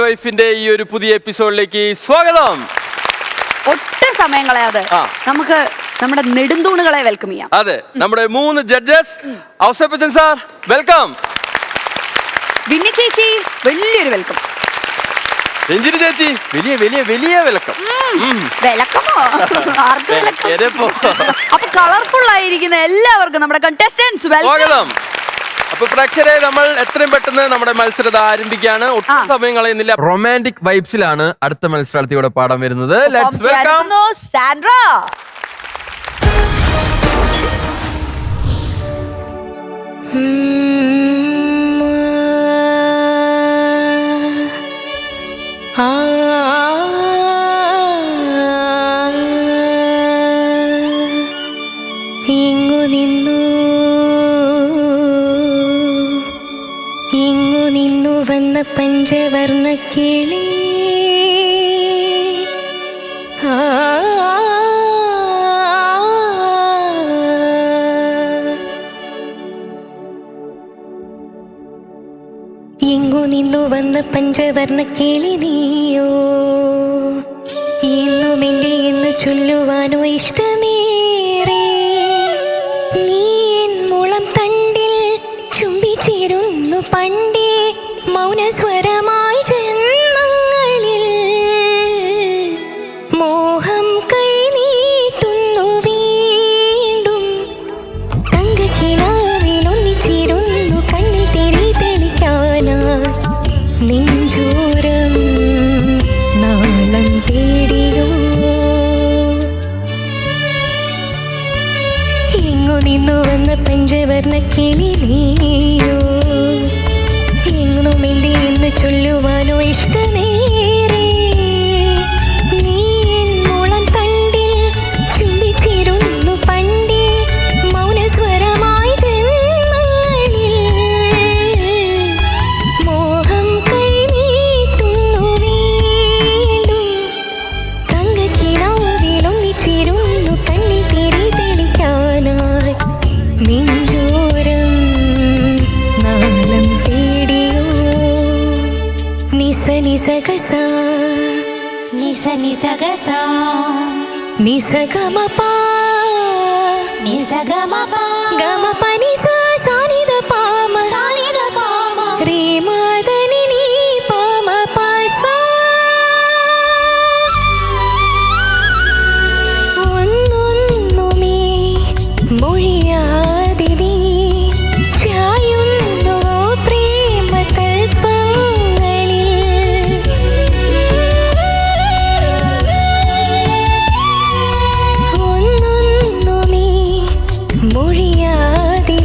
വൈഫിന്റെ ഈ ഒരു പുതിയ എപ്പിസോഡിലേക്ക് സ്വാഗതം. ഒട്ടും സമയം കളയാതെ നമുക്ക് നമ്മുടെ നെടുന്തൂണുകളെ വെൽക്കം ചെയ്യാം. അതെ, നമ്മുടെ 3 judges. Ouseppachan sir welcome. Winnie ചേച്ചി വലിയൊരു വെൽക്കം. രഞ്ജിനി ചേച്ചി വലിയ വലിയ വലിയ വെൽക്കം. വെൽക്കമോ? ആർക്ക് വെൽക്കം? അപ്പൊ കളർഫുൾ ആയിരിക്കുന്ന എല്ലാവർക്കും നമ്മുടെ കണ്ടസ്റ്റന്റ്സ് സ്വാഗതം. അപ്പൊ പ്രേക്ഷകരെ, നമ്മൾ എത്രയും പെട്ടെന്ന് നമ്മുടെ മത്സരത ആരംഭിക്കുകയാണ്. ഒട്ടും സമയം കളയുന്നില്ല. റൊമാൻറ്റിക് വൈബ്സിലാണ് അടുത്ത മത്സരാർത്ഥിയുടെ പാഠം വരുന്നത്. Let's welcome Sandra. ഇങ്ങു നിന്നു വന്ന പഞ്ചവർണ്ണ കിളി, ഇങ്ങു നിന്നു വന്ന പഞ്ചവർണ്ണ കിളി നീയോ, എന്നും എൻ്റെ എന്ന് ചൊല്ലുവാനോ ഇഷ്ടമേറെ. നീ എൻ മുളം തണ്ടിൽ ചുംബിച്ചിരുന്നു പണ്ടേ മൗനസ്വരമായി ജന്മങ്ങളിൽ. മോഹം കൈ നീട്ടുന്നു വീണ്ടും, തങ്കക്കിനാവിൽ ഒന്നിച്ചിരുന്നു കണ്ണിൽ തിരി തെളിക്കാനായി. നെഞ്ചോരം നാളം തേടിയോ, ഇങ്ങു നിന്നു വന്ന പഞ്ചവർണ്ണ കിളി നീയോ, എങ്ങും എൻ്റെ എന്ന് ചൊല്ലുവാനോ ഇഷ്ടമേറെ. നീ എൻ മുളം തണ്ടിൽ ചുംബിച്ചിരുന്നു പണ്ടേ മൗനസ്വരമായി ജന്മങ്ങളിൽ. മോഹം കൈ നീട്ടുന്നു വീണ്ടും, തങ്കക്കിനാവിൽ ഒന്നിച്ചിരുന്നു കണ്ണിൽ തിരി തെളിക്കാനായി. നെഞ്ചോരം നാളം തേടിയോ, നിസ നിസഗസ നിസ നിസഗസ നിസഗമപ നിസഗമപ ഗമപ നിസ സാനിദ പാമ സാനിദ പാമ രേ മദനി നീ പാമ പാസ. ഒന്നൊന്നുമേ മൊഴിയാതെ നീ ചായുന്നുവോ പ്രേമ തൽപ്പങ്ങളിൽ. ഒന്നൊന്നുമേ മൊഴിയാതെ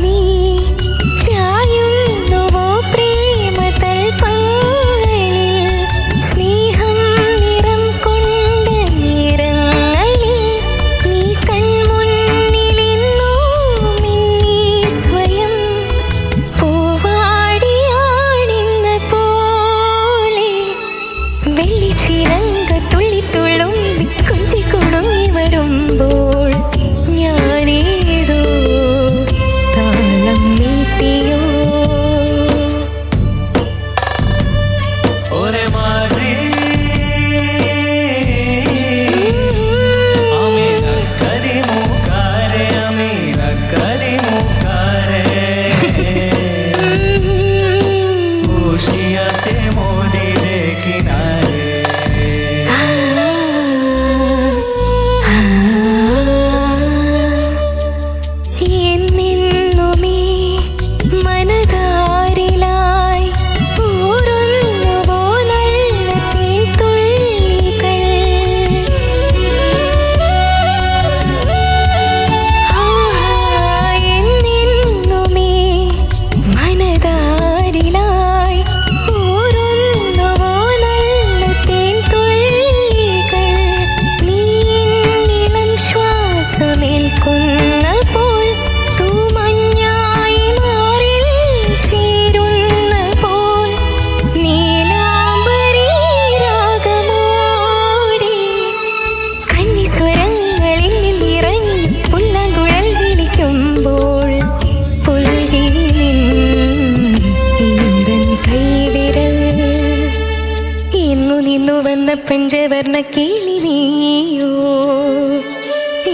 എങ്ങു നിന്നു വന്ന പഞ്ചവർണ്ണ കിളി നീയോ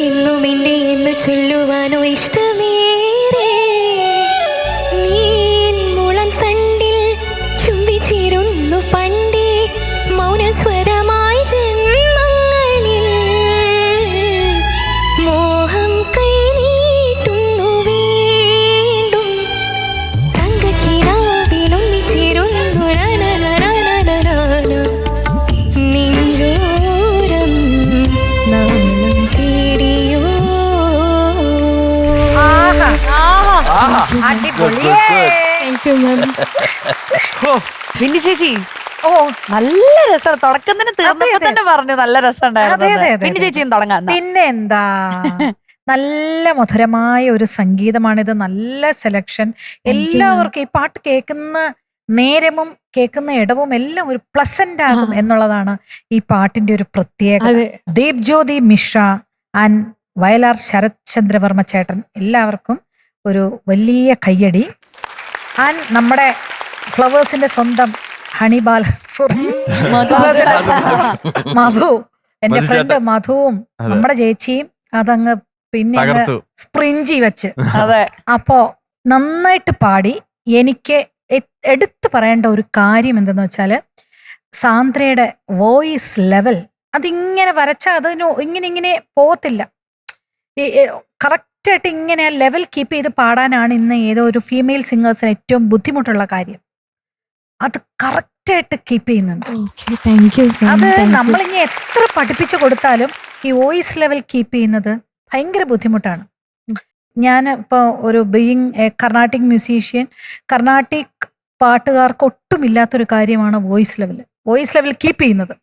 എന്നും എൻ്റെ എന്ന് ചൊല്ലുവാനോ ഇഷ്ടമേറെ നീൻ മുളം തണ്ടിൽ ചുംബിച്ചിരുന്നു പണ്ടേ മൗനസ്വരമായി ജന്മങ്ങളിൽ മോഹം കൈ നീട്ടുന്നു വീണ്ടും തങ്കക്കിനാവിലൊന്നിച്ചിരുന്നു നെഞ്ചോരം നാളം തേടിയോ. അടിപൊളിയേ. Thank you ma'am. ബിന്ദു ചേച്ചി ഓ നല്ല രസം. തുടക്കത്തിന് തീർന്നപ്പോ തന്നെ പറഞ്ഞു നല്ല രസം അതെ, അതെ, ഉണ്ടായിരുന്നു. അതെ. ബിന്ദു ചേച്ചിയും തുടങ്ങാം. പിന്നെ എന്താ നല്ല മധുരമായ ഒരു സംഗീതമാണിത്. നല്ല സെലക്ഷൻ. എല്ലാവർക്കും ഈ പാട്ട് കേൾക്കുന്ന നേരവും കേൾക്കുന്ന ഇടവും എല്ലാം ഒരു പ്ലസന്റ് ആകും എന്നുള്ളതാണ് ഈ പാട്ടിന്റെ ഒരു പ്രത്യേകത. ദീപ് ജ്യോതി മിശ്ര ആൻഡ് വയലാർ ശരത് ചന്ദ്രവർമ്മ ചേട്ടൻ, എല്ലാവർക്കും ഒരു വലിയ കയ്യടി. ആൻഡ് നമ്മുടെ ഫ്ലവേഴ്സിന്റെ സ്വന്തം ഹണിബാൽ മധു, എന്റെ ഫ്രണ്ട് മധുവും നമ്മുടെ ചേച്ചിയും അതങ്ങ് പിന്നെ സ്പ്രിഞ്ചി വെച്ച് അതെ. അപ്പോ നന്നായിട്ട് പാടി. എനിക്ക് എടുത്തു പറയേണ്ട ഒരു കാര്യം എന്തെന്ന് വെച്ചാല് സാന്ദ്രയുടെ വോയിസ് ലെവൽ അതിങ്ങനെ വരച്ചാൽ അതിന് ഇങ്ങനെ പോകത്തില്ല. കറക്റ്റായിട്ട് ഇങ്ങനെ ലെവൽ കീപ്പ് ചെയ്ത് പാടാനാണ് ഇന്ന് ഏതോ ഒരു ഫീമെയിൽ സിംഗേഴ്സിന് ഏറ്റവും ബുദ്ധിമുട്ടുള്ള കാര്യം. അത് കറക്റ്റായിട്ട് കീപ്പ് ചെയ്യുന്നുണ്ട്. അത് നമ്മളിനി എത്ര പഠിപ്പിച്ചു കൊടുത്താലും ഈ വോയിസ് ലെവൽ കീപ്പ് ചെയ്യുന്നത് ഭയങ്കര ബുദ്ധിമുട്ടാണ്. ഞാൻ ഇപ്പോൾ ഒരു being a Carnatic musician, Carnatic പാട്ടുകാർക്ക് ഒട്ടുമില്ലാത്തൊരു കാര്യമാണ് voice level. Voice level keep ചെയ്യുന്നത്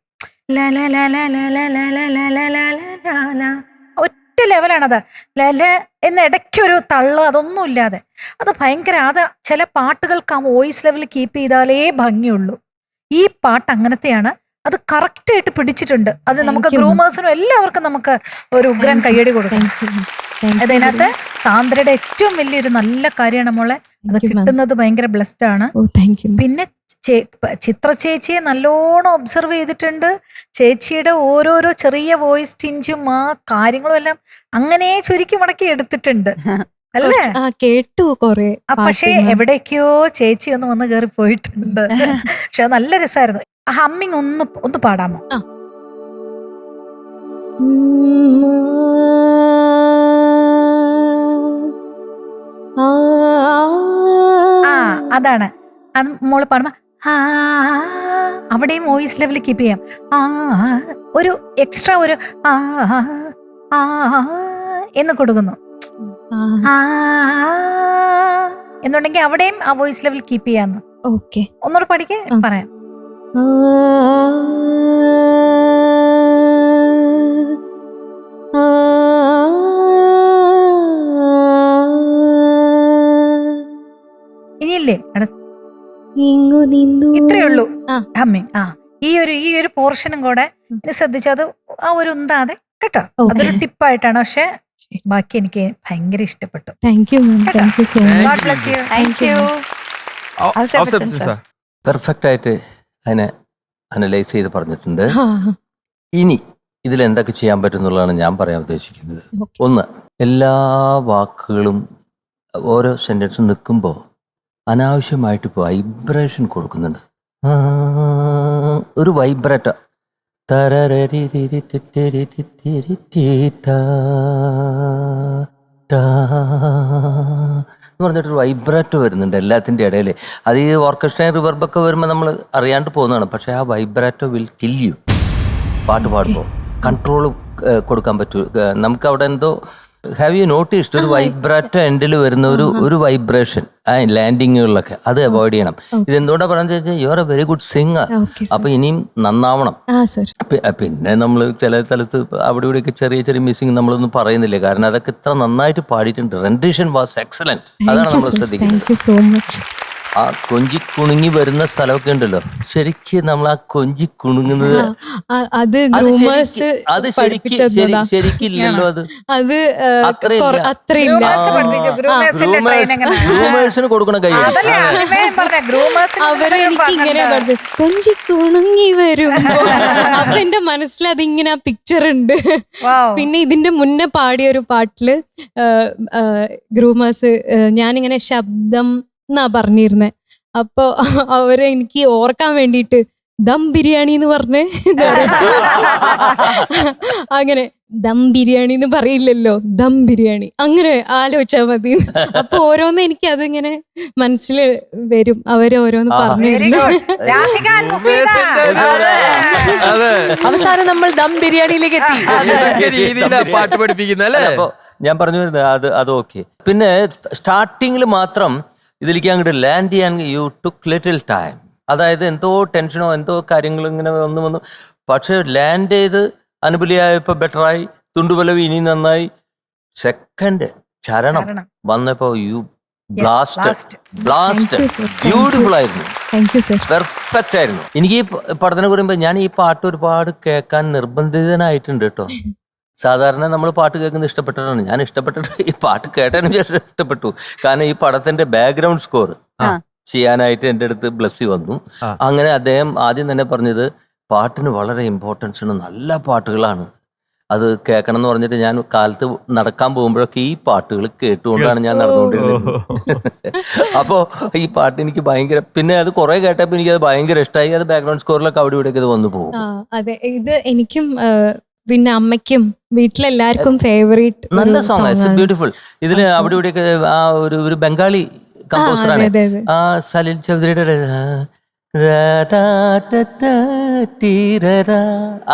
ഒറ്റ ലെവലാണത്. ലല എന്ന ഇടയ്ക്കൊരു തള്ള് അതൊന്നും ഇല്ലാതെ അത് ഭയങ്കര. അത് ചില പാട്ടുകൾക്ക് ആ വോയിസ് ലെവൽ കീപ്പ് ചെയ്താലേ ഭംഗിയുള്ളൂ. ഈ പാട്ട് അങ്ങനത്തെയാണ്. അത് കറക്റ്റായിട്ട് പിടിച്ചിട്ടുണ്ട്. അത് നമുക്ക് ഗ്രൂമേഴ്സിനും എല്ലാവർക്കും നമുക്ക് ഒരു ഉഗ്രൻ കയ്യടി കൊടുക്കാം. അതിനകത്ത് സാന്ദ്രയുടെ ഏറ്റവും വലിയൊരു നല്ല കാര്യമാണ് മോളെ. അത് കിട്ടുന്നത് ഭയങ്കര ബ്ലെസ്ഡ് ആണ്. പിന്നെ ചിത്ര ചേച്ചിയെ നല്ലോണം ഒബ്സർവ് ചെയ്തിട്ടുണ്ട്. ചേച്ചിയുടെ ഓരോരോ ചെറിയ വോയിസ് ടിഞ്ചും ആ കാര്യങ്ങളും എല്ലാം അങ്ങനെ ചുരുക്കി മടക്കി എടുത്തിട്ടുണ്ട് അല്ലേ? കേട്ടു കൊറേ. പക്ഷെ എവിടേക്കോ ചേച്ചി ഒന്ന് വന്ന് കയറി പോയിട്ടുണ്ട്. പക്ഷെ നല്ല രസമായിരുന്നു. ഹമ്മിങ് ഒന്ന് പാടാമോ? ആ അതാണ്. അത് മോള് പാടുമ്പോ അവിടെയും വോയിസ് ലെവൽ കീപ്പ് ചെയ്യാം. ഒരു എക്സ്ട്രാ ഒരു എന്ന് കൊടുക്കുന്നു എന്നുണ്ടെങ്കിൽ അവിടെയും ആ വോയിസ് ലെവൽ കീപ്പ് ചെയ്യാന്ന്. ഓക്കെ, ഒന്നുകൂടെ പഠിക്കേ പറയാം. ഇനിയില്ലേ ഇത്രയേ ഉള്ളൂ ഹമ്മിങ്. ഈ ഒരു പോർഷനും കൂടെ ശ്രദ്ധിച്ചത് ആ ഒരു ഉണ്ടാതെ കേട്ടോ. അതൊരു ടിപ്പായിട്ടാണ്. പക്ഷെ ബാക്കി എനിക്ക് ഭയങ്കര ഇഷ്ടപ്പെട്ടു. പെർഫെക്റ്റ് ആയിട്ട് അതിനെ അനലൈസ് ചെയ്ത് പറഞ്ഞിട്ടുണ്ട്. ഇനി ഇതിൽ എന്തൊക്കെ ചെയ്യാൻ പറ്റും എന്നുള്ളതാണ് ഞാൻ പറയാൻ ഉദ്ദേശിക്കുന്നത്. ഒന്ന്, എല്ലാ വാക്കുകളും ഓരോ സെന്റൻസും നിൽക്കുമ്പോൾ അനാവശ്യമായിട്ട് വൈബ്രേഷൻ കൊടുക്കുന്നുണ്ട്. ഒരു വൈബ്രേറ്റർ എന്ന് പറഞ്ഞിട്ടൊരു വൈബ്രേറ്റോ വരുന്നുണ്ട് എല്ലാത്തിൻ്റെ ഇടയിൽ. അത് ഈ ഓർക്കസ്ട്രയും റിവർബൊക്കെ വരുമ്പോൾ നമ്മൾ അറിയാണ്ട് പോകുന്നതാണ്. പക്ഷേ ആ വൈബ്രേറ്റോ വിൽ കിൽ യു. പാട്ട് പാടുമ്പോൾ കൺട്രോൾ കൊടുക്കാൻ പറ്റൂ. നമുക്ക് അവിടെ എന്തോ ഹാവ് യു നോട്ടീസ്ഡ് ഒരു വൈബ്രാറ്റോ എൻഡിൽ വരുന്ന ഒരു വൈബ്രേഷൻ ആ ലാൻഡിങ്ങുകളിലൊക്കെ അത് അവോയ്ഡ് ചെയ്യണം. ഇതെന്തുകൊണ്ടാണ് പറയുന്നത് വെച്ചാൽ you are A very good singer. അപ്പൊ ഇനിയും നന്നാവണം. പിന്നെ നമ്മൾ ചില സ്ഥലത്ത് അവിടെ ഇവിടെയൊക്കെ ചെറിയ ചെറിയ മിസ്സിങ് നമ്മളൊന്നും പറയുന്നില്ല. കാരണം അതൊക്കെ ഇത്ര നന്നായിട്ട് പാടിയിട്ടുണ്ട്. Rendition was excellent. അതാണ് നമ്മൾ ശ്രദ്ധിക്കുന്നത്. ആ കൊഞ്ചി കുണുങ്ങി വരുന്ന സ്ഥലമൊക്കെ ഉണ്ടല്ലോ, ശരിക്കും നമ്മൾ ആ കൊഞ്ചി കുണുങ്ങുന്നത് അത് അത് ഗ്രൂമേഴ്സ് അത് ശരിക്കില്ലല്ലോ. അത് അത്രയില്ല. അത്രയില്ല. ഗ്രൂമേഴ്സിന് കൊടുക്കണ കൈ അവരെനിക്ക് ഇങ്ങനെ പറഞ്ഞു കൊഞ്ചി കുണുങ്ങി വരുമ്പോ അപ്പൊ എന്റെ മനസ്സിൽ അതിങ്ങനെ ആ പിക്ചർ ഉണ്ട്. പിന്നെ ഇതിന്റെ മുന്നേ പാടിയ ഒരു പാട്ടില് ഗ്രൂമേഴ്സ് ഞാനിങ്ങനെ ശബ്ദം എന്നാ പറഞ്ഞിരുന്നേ. അപ്പൊ അവരെ എനിക്ക് ഓർക്കാൻ വേണ്ടിയിട്ട് ദം ബിരിയാണി എന്ന് പറഞ്ഞേ. അങ്ങനെ ദം ബിരിയാണി എന്ന് പറയില്ലല്ലോ, ദം ബിരിയാണി അങ്ങനെ ആലോചിച്ചാൽ മതി. അപ്പൊ ഓരോന്ന് എനിക്ക് അതിങ്ങനെ മനസ്സിൽ വരും, അവരോരോന്ന് പറഞ്ഞു. അവസാനം നമ്മൾ ദം ബിരിയാണിയിലേക്ക് എത്തി. രീതിയിലാ പാട്ട് പഠിപ്പിക്കുന്നല്ലേ. അപ്പൊ ഞാൻ പറഞ്ഞു വരുന്നത് അത് ഓക്കെ. പിന്നെ സ്റ്റാർട്ടിങ്ങിൽ മാത്രം ഇതിലേക്ക് അങ്ങോട്ട് ലാൻഡ് ചെയ്യാൻ യു ടുക്ക് ലിറ്റിൽ ടൈം. അതായത് എന്തോ ടെൻഷനോ എന്തോ കാര്യങ്ങളും ഇങ്ങനെ വന്നു, പക്ഷെ ലാൻഡ് ചെയ്ത് അനുബലിയായപ്പോ ബെറ്ററായി, തുണ്ടുപലവി ഇനി നന്നായി. സെക്കൻഡ് ചരണം വന്നപ്പോ യു ബ്ലാസ്റ്റ് ബ്യൂട്ടിഫുൾ ആയിരുന്നു, പെർഫെക്റ്റ് ആയിരുന്നു. എനിക്ക് ഈ പടത്തിനെ പറയുമ്പോ ഞാൻ ഈ പാട്ട് ഒരുപാട് കേൾക്കാൻ നിർബന്ധിതനായിട്ടുണ്ട് കേട്ടോ. സാധാരണ നമ്മൾ പാട്ട് കേൾക്കുന്നത് ഇഷ്ടപ്പെട്ടിട്ടാണ്, ഞാൻ ഇഷ്ടപ്പെട്ടിട്ട് ഈ പാട്ട് കേട്ടതിന് ശേഷം ഇഷ്ടപ്പെട്ടു. കാരണം ഈ പടത്തിന്റെ ബാക്ക്ഗ്രൗണ്ട് സ്കോർ ചെയ്യാനായിട്ട് എൻ്റെ അടുത്ത് ബ്ലസ്സി വന്നു. അങ്ങനെ അദ്ദേഹം ആദ്യം തന്നെ പറഞ്ഞത് പാട്ടിന് വളരെ ഇമ്പോർട്ടൻസ് ഉണ്ട്, നല്ല പാട്ടുകളാണ്, അത് കേൾക്കണം എന്ന് പറഞ്ഞിട്ട് ഞാൻ കാലത്ത് നടക്കാൻ പോകുമ്പോഴൊക്കെ ഈ പാട്ടുകൾ കേട്ടുകൊണ്ടാണ് ഞാൻ നടന്നുകൊണ്ടിരുന്നത്. അപ്പോൾ ഈ പാട്ട് എനിക്ക് ഭയങ്കര, പിന്നെ അത് കുറെ കേട്ടപ്പോൾ എനിക്കത് ഭയങ്കര ഇഷ്ടമായി. അത് ബാക്ക്ഗ്രൗണ്ട് സ്കോറിലൊക്കെ അവിടെ ഇവിടെയൊക്കെ ഇത് വന്നു പോകും. അതെ, ഇത് എനിക്കും പിന്നെ അമ്മയ്ക്കും വീട്ടിലെല്ലാവർക്കും ഫേവറേറ്റ് നല്ല സോങ്, ഇറ്റ്സ് ബ്യൂട്ടിഫുൾ. ഇതില് അവിടെ ഇവിടെയൊക്കെ ആ ഒരു ബംഗാളി കമ്പോസറാണ്, ആ സലിൽ ചൗധരിയുടെ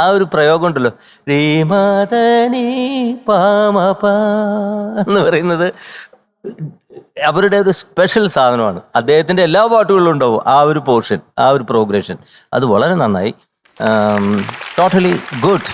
ആ ഒരു പ്രയോഗം ഉണ്ടല്ലോ, റീമാതനി പാമപ എന്ന് പറയുന്നത് അവരുടെ ഒരു സ്പെഷ്യൽ സാധനമാണ്. അദ്ദേഹത്തിന്റെ എല്ലാ പാട്ടുകളിലും ഉണ്ടാവും ആ ഒരു പോർഷൻ, ആ ഒരു പ്രോഗ്രഷൻ. അത് വളരെ നന്നായി. Totally good.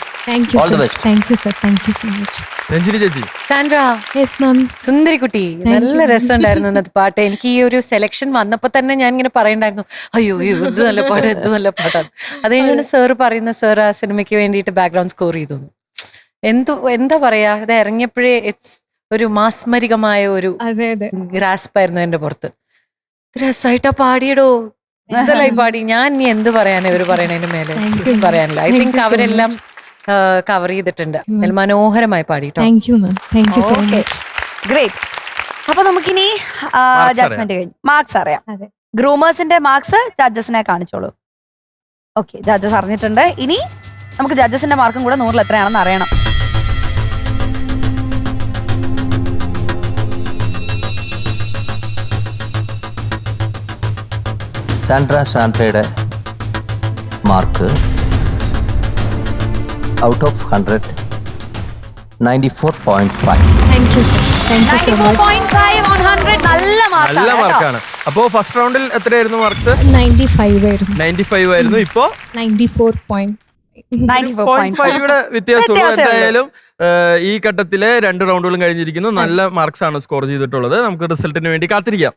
All the best. Thank you sir, thank you so much. Ranjini ചേച്ചി. Sandra, Yes ma'am. സുന്ദരിക്കുട്ടി, നല്ല രസമുണ്ടായിരുന്നു ഇന്നത്തെ പാട്ട്. എനിക്ക് ഈ ഒരു സെലക്ഷൻ വന്നപ്പോ തന്നെ ഞാൻ ഇങ്ങനെ പറയണ്ടായിരുന്നു, അയ്യോ ഇത് നല്ല പാട്ട്, ഇത് നല്ല പാട്ടാണ്. അത് കഴിഞ്ഞാണ് സാറ് പറയുന്ന, സാർ ആ സിനിമയ്ക്ക് വേണ്ടിയിട്ട് ബാക്ക്ഗ്രൗണ്ട് സ്കോർ ചെയ്തു. എന്താ പറയാ, ഇത് ഇറങ്ങിയപ്പോഴേ ഇറ്റ്സ് ഒരു മാസ്മരികമായ ഒരു ഗ്രാസ്പായിരുന്നു എന്റെ പുറത്ത്. രസമായിട്ടാ പാടിയടോ, ഇസലായി പാടി. ഞാൻ ഇനി എന്ത് പറയാനാ ഇവര് പറയണതിന് മേലെ പറയാനില്ല. ഐ തിങ്ക് അവരെല്ലാം കവർ ചെയ്തിട്ടുണ്ട്, മനോഹരമായി പാടിട്ടോ. Thank you ma'am, thank you so much. Great. അപ്പൊ നമുക്കിനി ജഡ്ജ്മെന്റ് കഴിഞ്ഞു, മാർക്സ് അറിയാം. ഗ്രൂമേഴ്സിന്റെ മാർക്സ് ജഡ്ജസിനെ കാണിച്ചോളൂ. ഓക്കെ, ജഡ്ജസ് അറിഞ്ഞിട്ടുണ്ട്. ഇനി നമുക്ക് ജഡ്ജസിന്റെ മാർക്കും കൂടെ 100 എത്രയാണെന്ന് അറിയണം. സാൻഡ്രയുടെ mark out of 100 94.5. Thank you sir, thank you so much. 94.5 on 100, നല്ല മാർക്കാണ്. അപ്പോ ഫസ്റ്റ് റൗണ്ടിൽ എത്രയായിരുന്നു മാർക്സ്? 95 ആയിരുന്നു. 95 ആയിരുന്നു. ഇപ്പോ 94.5 വ്യത്യാസമുള്ളൂ. എന്തായാലും ഈ ഘട്ടത്തിലെ 2 റൗണ്ടുകളും കഴിഞ്ഞിരിക്കുന്നു. നല്ല മാർക്സ് ആണ് സ്കോർ ചെയ്തിട്ടുള്ളത്. നമുക്ക് റിസൾട്ടിന് വേണ്ടി കാത്തിരിക്കാം.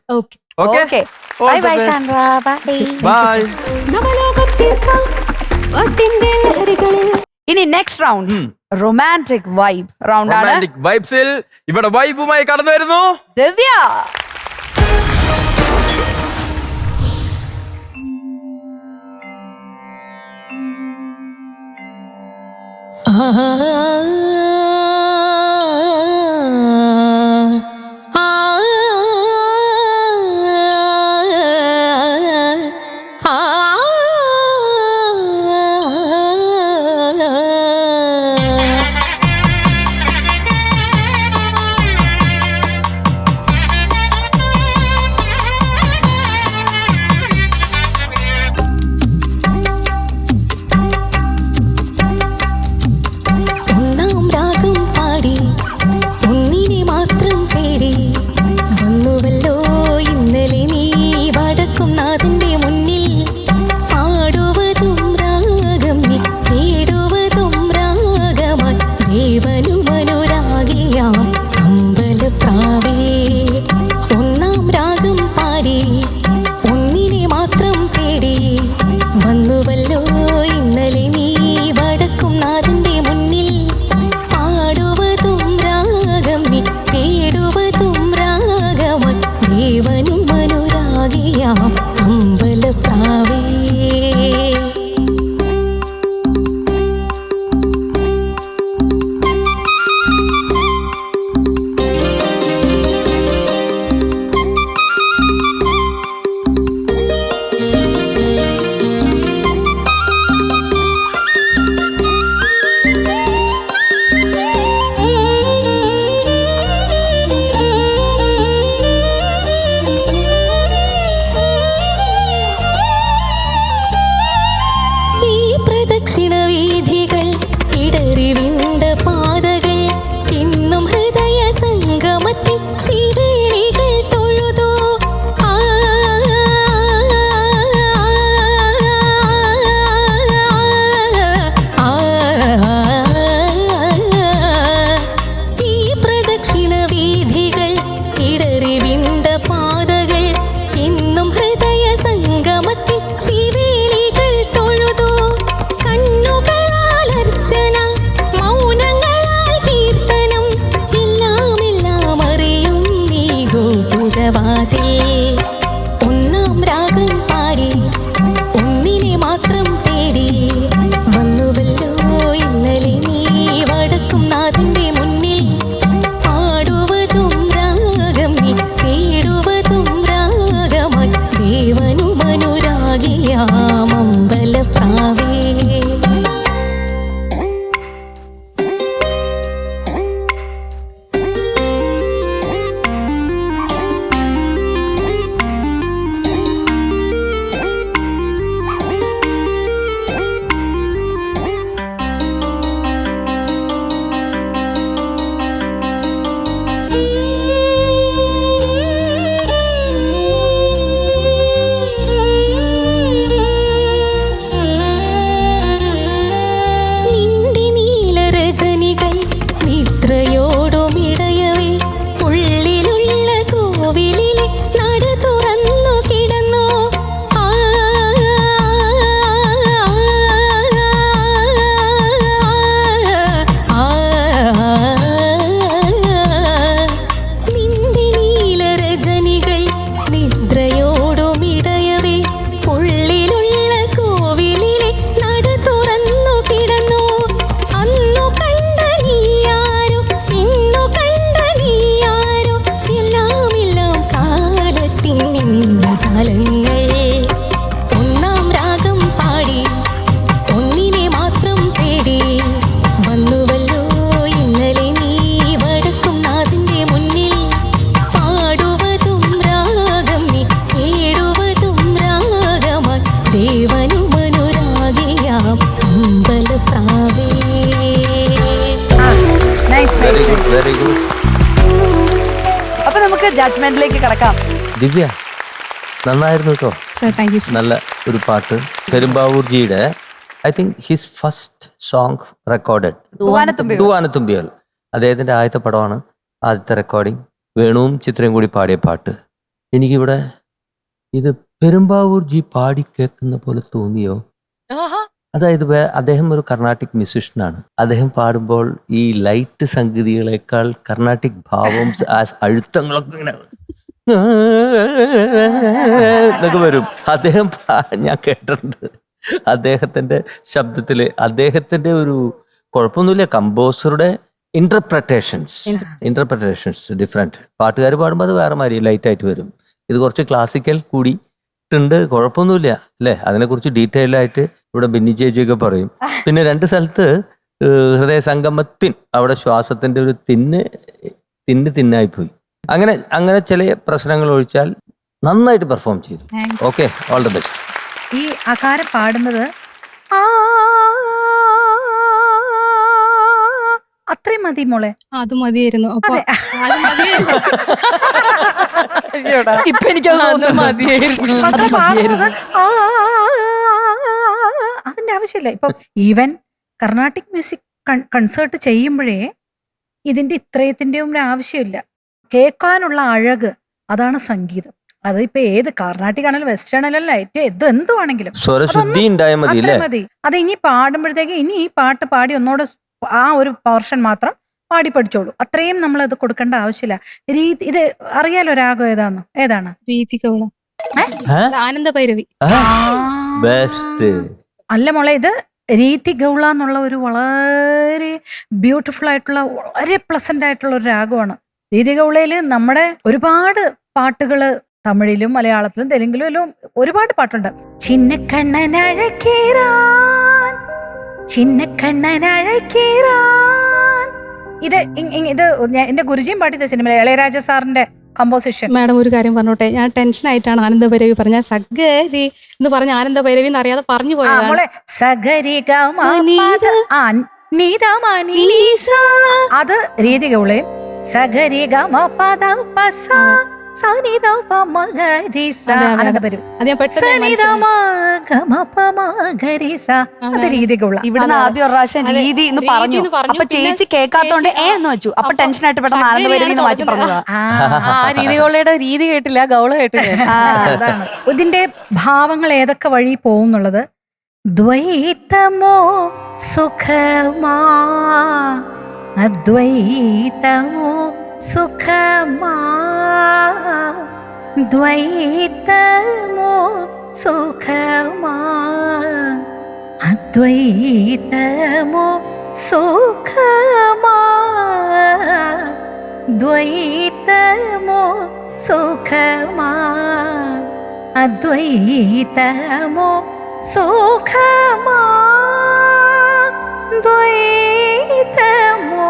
Okay, bye bye Sandra, bye. ഇനി next round romantic vibe round ആണ്. റൊമാൻറ്റിക് വൈബ്സിൽ ഇവിടെ വൈബുമായി കടന്നു വരുന്നു ദിവ്യ. Very good. അപ്പൊ നമുക്ക് ജഡ്ജ്മെന്റിലേക്ക് കിടക്കാം. ദിവ്യ നന്നായിരുന്നു കേട്ടോ. Sir thank you sir. നല്ല ഒരു പാട്ട്. പെരുമ്പാവൂർജിയുടെ I think his first song recorded Thoovanathumbikal. Thoovanathumbikal അദ്ദേഹത്തിന്റെ ആദ്യത്തെ പടമാണ്. ആദ്യത്തെ റെക്കോർഡിങ് വേണുവും ചിത്രയും കൂടി പാടിയ പാട്ട്. എനിക്കിവിടെ ഇത് പെരുമ്പാവൂർജി പാടി കേൾക്കുന്ന പോലെ തോന്നിയോ? അതായത് അദ്ദേഹം ഒരു കർണാട്ടിക് മ്യൂസിഷ്യനാണ്. അദ്ദേഹം പാടുമ്പോൾ ഈ ലൈറ്റ് സംഗീതികളെക്കാൾ കർണാട്ടിക് ഭാവവും അഴുത്തങ്ങളൊക്കെ ഇങ്ങനെ എന്നൊക്കെ വരും. അദ്ദേഹം ഞാൻ കേട്ടിട്ടുണ്ട്. അദ്ദേഹത്തിന്റെ ശബ്ദത്തില് അദ്ദേഹത്തിന്റെ ഒരു കുഴപ്പമൊന്നുമില്ല. കമ്പോസറുടെ ഇന്റർപ്രറ്റേഷൻസ് ഡിഫറെന്റ്. പാട്ടുകാർ പാടുമ്പോൾ അത് വേറെ മാതിരി ലൈറ്റ് ആയിട്ട് വരും. ഇത് കുറച്ച് ക്ലാസിക്കൽ കൂടിയിട്ടുണ്ട്. കുഴപ്പമൊന്നുമില്ല അല്ലേ? അതിനെക്കുറിച്ച് ഡീറ്റെയിൽ ആയിട്ട് ഇവിടെ ബിന്നി ചേച്ചിയൊക്കെ പറയും. പിന്നെ 2 സ്ഥലത്ത് ഹൃദയ സംഗമത്തിൻ അവിടെ ശ്വാസത്തിന്റെ ഒരു തിന്നായി പോയി. അങ്ങനെ ചില പ്രശ്നങ്ങൾ ഒഴിച്ചാൽ നന്നായിട്ട് പെർഫോം ചെയ്തു. Okay, all the best. ഈ അകാരം പാടുന്നത് അത്രയും മതി മോളെ. അത് മതിയായിരുന്നു. അപ്പൊ അതെ. അത് മതിയായിരുന്നു. ഇപ്പൊ എനിക്കത് മതിയായിരുന്നു. അത് പാടുന്നത് അതിന്റെ ആവശ്യമില്ല. ഇപ്പൊ ഈവൻ കർണാട്ടിക് മ്യൂസിക് കൺസേർട്ട് ചെയ്യുമ്പോഴേ ഇതിന്റെ ഇത്രയത്തിന്റെയും ഒരു ആവശ്യമില്ല. കേൾക്കാനുള്ള അഴക്, അതാണ് സംഗീതം. അത് ഇപ്പൊ ഏത് കർണാട്ടിക് ആണെങ്കിലും വെസ്റ്റേൺ ആണെങ്കിലും എന്തുവാണെങ്കിലും സ്വരശുദ്ധി ഉണ്ടായാൽ മതി അല്ലേ? മതി. അത് ഇനി പാടുമ്പോഴത്തേക്ക് ഇനി ഈ പാട്ട് പാടി ഒന്നോടെ ആ ഒരു പോർഷൻ മാത്രം പാടി പഠിച്ചോളൂ. അത്രയും നമ്മൾ അത് കൊടുക്കേണ്ട ആവശ്യമില്ല. ഇത് അറിയാലോ രാഗം ഏതാണ്? രീതികൗള, ആനന്ദ ഭൈരവി. ബെസ്റ്റ്. അല്ല മോളെ, ഇത് രീതി ഗൗള എന്നുള്ള ഒരു വളരെ ബ്യൂട്ടിഫുൾ ആയിട്ടുള്ള വളരെ പ്ലസന്റ് ആയിട്ടുള്ള ഒരു രാഗമാണ്. രീതി ഗൗളയില് നമ്മുടെ ഒരുപാട് പാട്ടുകള് തമിഴിലും മലയാളത്തിലും തെലുങ്കിലും എല്ലാം ഒരുപാട് പാട്ടുണ്ട്. ഇത് എന്റെ ഗുരുജിയും പാടിയ സിനിമ ഇളയരാജ സാറിന്റെ കമ്പോസിഷൻ. മാഡം ഒരു കാര്യം പറഞ്ഞോട്ടെ, ഞാൻ ടെൻഷൻ ആയിട്ടാണ് ആനന്ദ ഭൈരവി പറഞ്ഞ സഗരി എന്ന് പറഞ്ഞ ആനന്ദ ഭൈരവി എന്ന് അറിയാതെ പറഞ്ഞു പോയതാണ്. അത് രീതി ഗൗളയും സഗരി ഗമ പദ പസ ഇവിടുന്ന് ആദ്യം ഒരു പ്രാവശ്യം രീതി എന്ന് പറഞ്ഞു. അപ്പൊ ചേച്ചി കേൾക്കാത്തോണ്ട് എന്ന് വെച്ചു. അപ്പൊ ടെൻഷൻ ആയിട്ട് പെട്ടെന്ന് ആനന്ദ ഭൈരവി എന്ന് മാറ്റി പറഞ്ഞതാ. രീതികളുടെ രീതി കേട്ടില്ല, ഗൗള കേട്ടില്ല. അതാണ് ഇതിന്റെ ഭാവങ്ങൾ ഏതൊക്കെ വഴി പോകുന്നുള്ളത്. ദ്വൈതമോ സുഖമാ അദ്വൈതമോ സുഖമാ ദ്വൈതമോ സുഖമാ അദ്വൈതമോ സുഖമാ ദ്വൈതമോ സുഖമാ അദ്വൈതമോ സുഖമാ ദ്വൈതമോ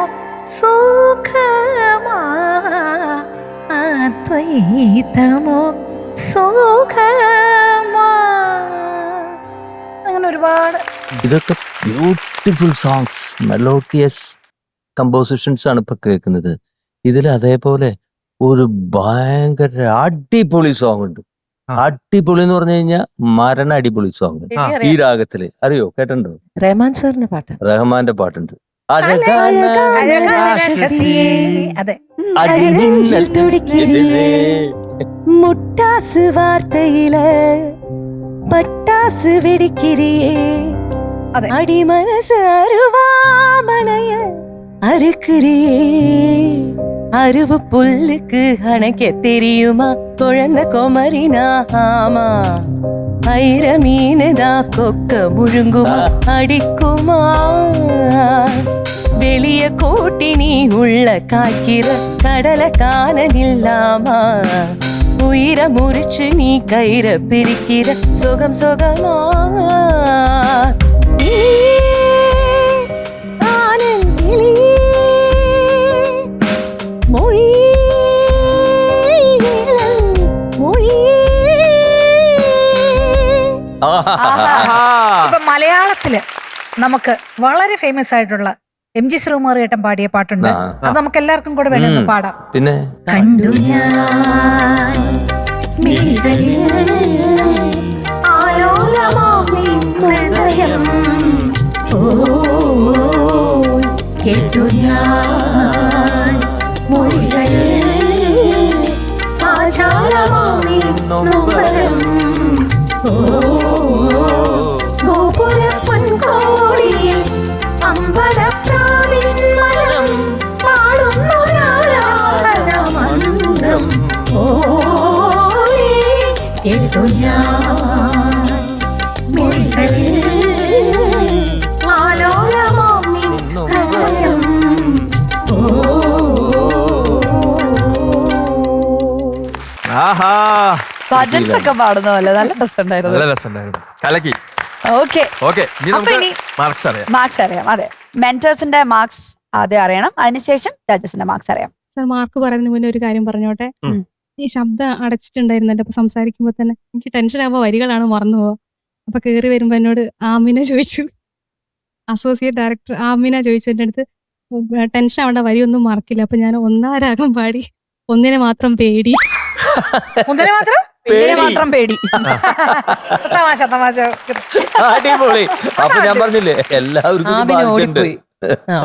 സുഖമാ അദ്വൈതമോ സുഖമാ. അങ്ങനെ ഒരുപാട്. ഇതൊക്കെ ബ്യൂട്ടിഫുൾ സോങ്സ്, മെലോഡിയസ് കമ്പോസിഷൻസ് ആണ് ഇപ്പൊ കേൾക്കുന്നത്. ഇതിൽ അതേപോലെ ഒരു ഭയങ്കര അടിപൊളി സോങ് ഉണ്ട്. അടിപൊളി എന്ന് പറഞ്ഞു കഴിഞ്ഞാൽ മരണ അടിപൊളി സോങ് ഈ രാഗത്തില്. അറിയോ? കേട്ടിട്ടുണ്ടോ? റഹ്മാൻ സാറിന്റെ പാട്ട്. റഹ്മാന്റെ പാട്ടുണ്ട്. അതെ മുട്ടാസ് വാർത്തയില് പട്ടാസ് വെടിക്കിരിയേ അടി മനസ് അരുവാമണയ അറുക്കിരിയേ அருவு புல்லுக்கு அணைக்க தெரியுமா குழந்த குமரினாமா ஐர மீனுதா கொக்க முழுங்குமா அடிக்குமா வெளிய கூட்டி நீ உள்ள காய்க்கிற கடலை காண நில்லாமா உயிரை முறிச்சு நீ கயிற பிரிக்கிற சுகம் சுகமா ഇപ്പൊ മലയാളത്തില് നമുക്ക് വളരെ ഫേമസ് ആയിട്ടുള്ള MG ശ്രീകുമാരേട്ടൻ പാടിയ പാട്ടുണ്ട്. അത് നമുക്ക് എല്ലാവർക്കും കൂടെ വേണമെന്ന് പാടാം. പിന്നെ കണ്ടു ഞാൻ മിഴികളിൽ ആലോലമാം നിൻ ഹൃദയം. ഓ കേട്ടു ഞാൻ മൊഴികളിൽ ആചാരമാം നിൻ നൊമ്പരം. ഓ ഗോപുരപ്പൊൻകോടിയിൽ അമ്പലപ്രാവിൻ മനം പാടുന്നൊരാരാധനമന്ത്രം. ഓയേ കേട്ടു ഞാൻ മൊഴികളിൽ ആലോലമാം നിൻ ഹൃദയം. ആഹാ ഭജൻസ് ഒക്കെ പാടുന്ന പോലെ നല്ല രസമുണ്ടായിരുന്നു. നല്ല രസമുണ്ടായിരുന്നു. കലക്കി. ഓക്കെ ഓക്കെ, ഇനി അപ്പൊ നമുക്ക് ഇനി മാർക്സ് അറിയാം. മാർക്സ് അറിയാം. അതെ, മെന്റേഴ്സിന്റെ മാർക്സ് ആദ്യം അറിയണം, അതിനുശേഷം ജഡ്ജസിന്റെ മാർക്സ് അറിയാം. സർ മാർക്ക് പറയുന്നതിന് മുന്നേ ഒരു കാര്യം പറഞ്ഞോട്ടെ. ഈ ശബ്ദം അടച്ചിട്ടുണ്ടായിരുന്നല്ലോ അപ്പൊ സംസാരിക്കുമ്പോ തന്നെ എനിക്ക് ടെൻഷൻ ആവുമ്പോ വരികളാണ് മറന്നു പോവാ. അപ്പൊ കേറി വരുമ്പോ എന്നോട് ആമിന ചോദിച്ചു, അസോസിയേറ്റ് ഡയറക്ടർ ആമിന ചോദിച്ചു എന്റെ അടുത്ത്, ടെൻഷൻ ആവേണ്ട വരിയൊന്നും മറക്കില്ല. അപ്പൊ ഞാൻ ഒന്നാരാഗം പാടി ഒന്നിനെ മാത്രം പേടി. ഒന്നിനെ മാത്രം മാത്രം പേടി. തമാശ തമാശ. അടിപൊളി. അപ്പൊ ഞാൻ പറഞ്ഞില്ലേ എല്ലാവർക്കും ഇത് ആമിന ബാധിച്ചിട്ടുണ്ട്. ഓടിപ്പോയി.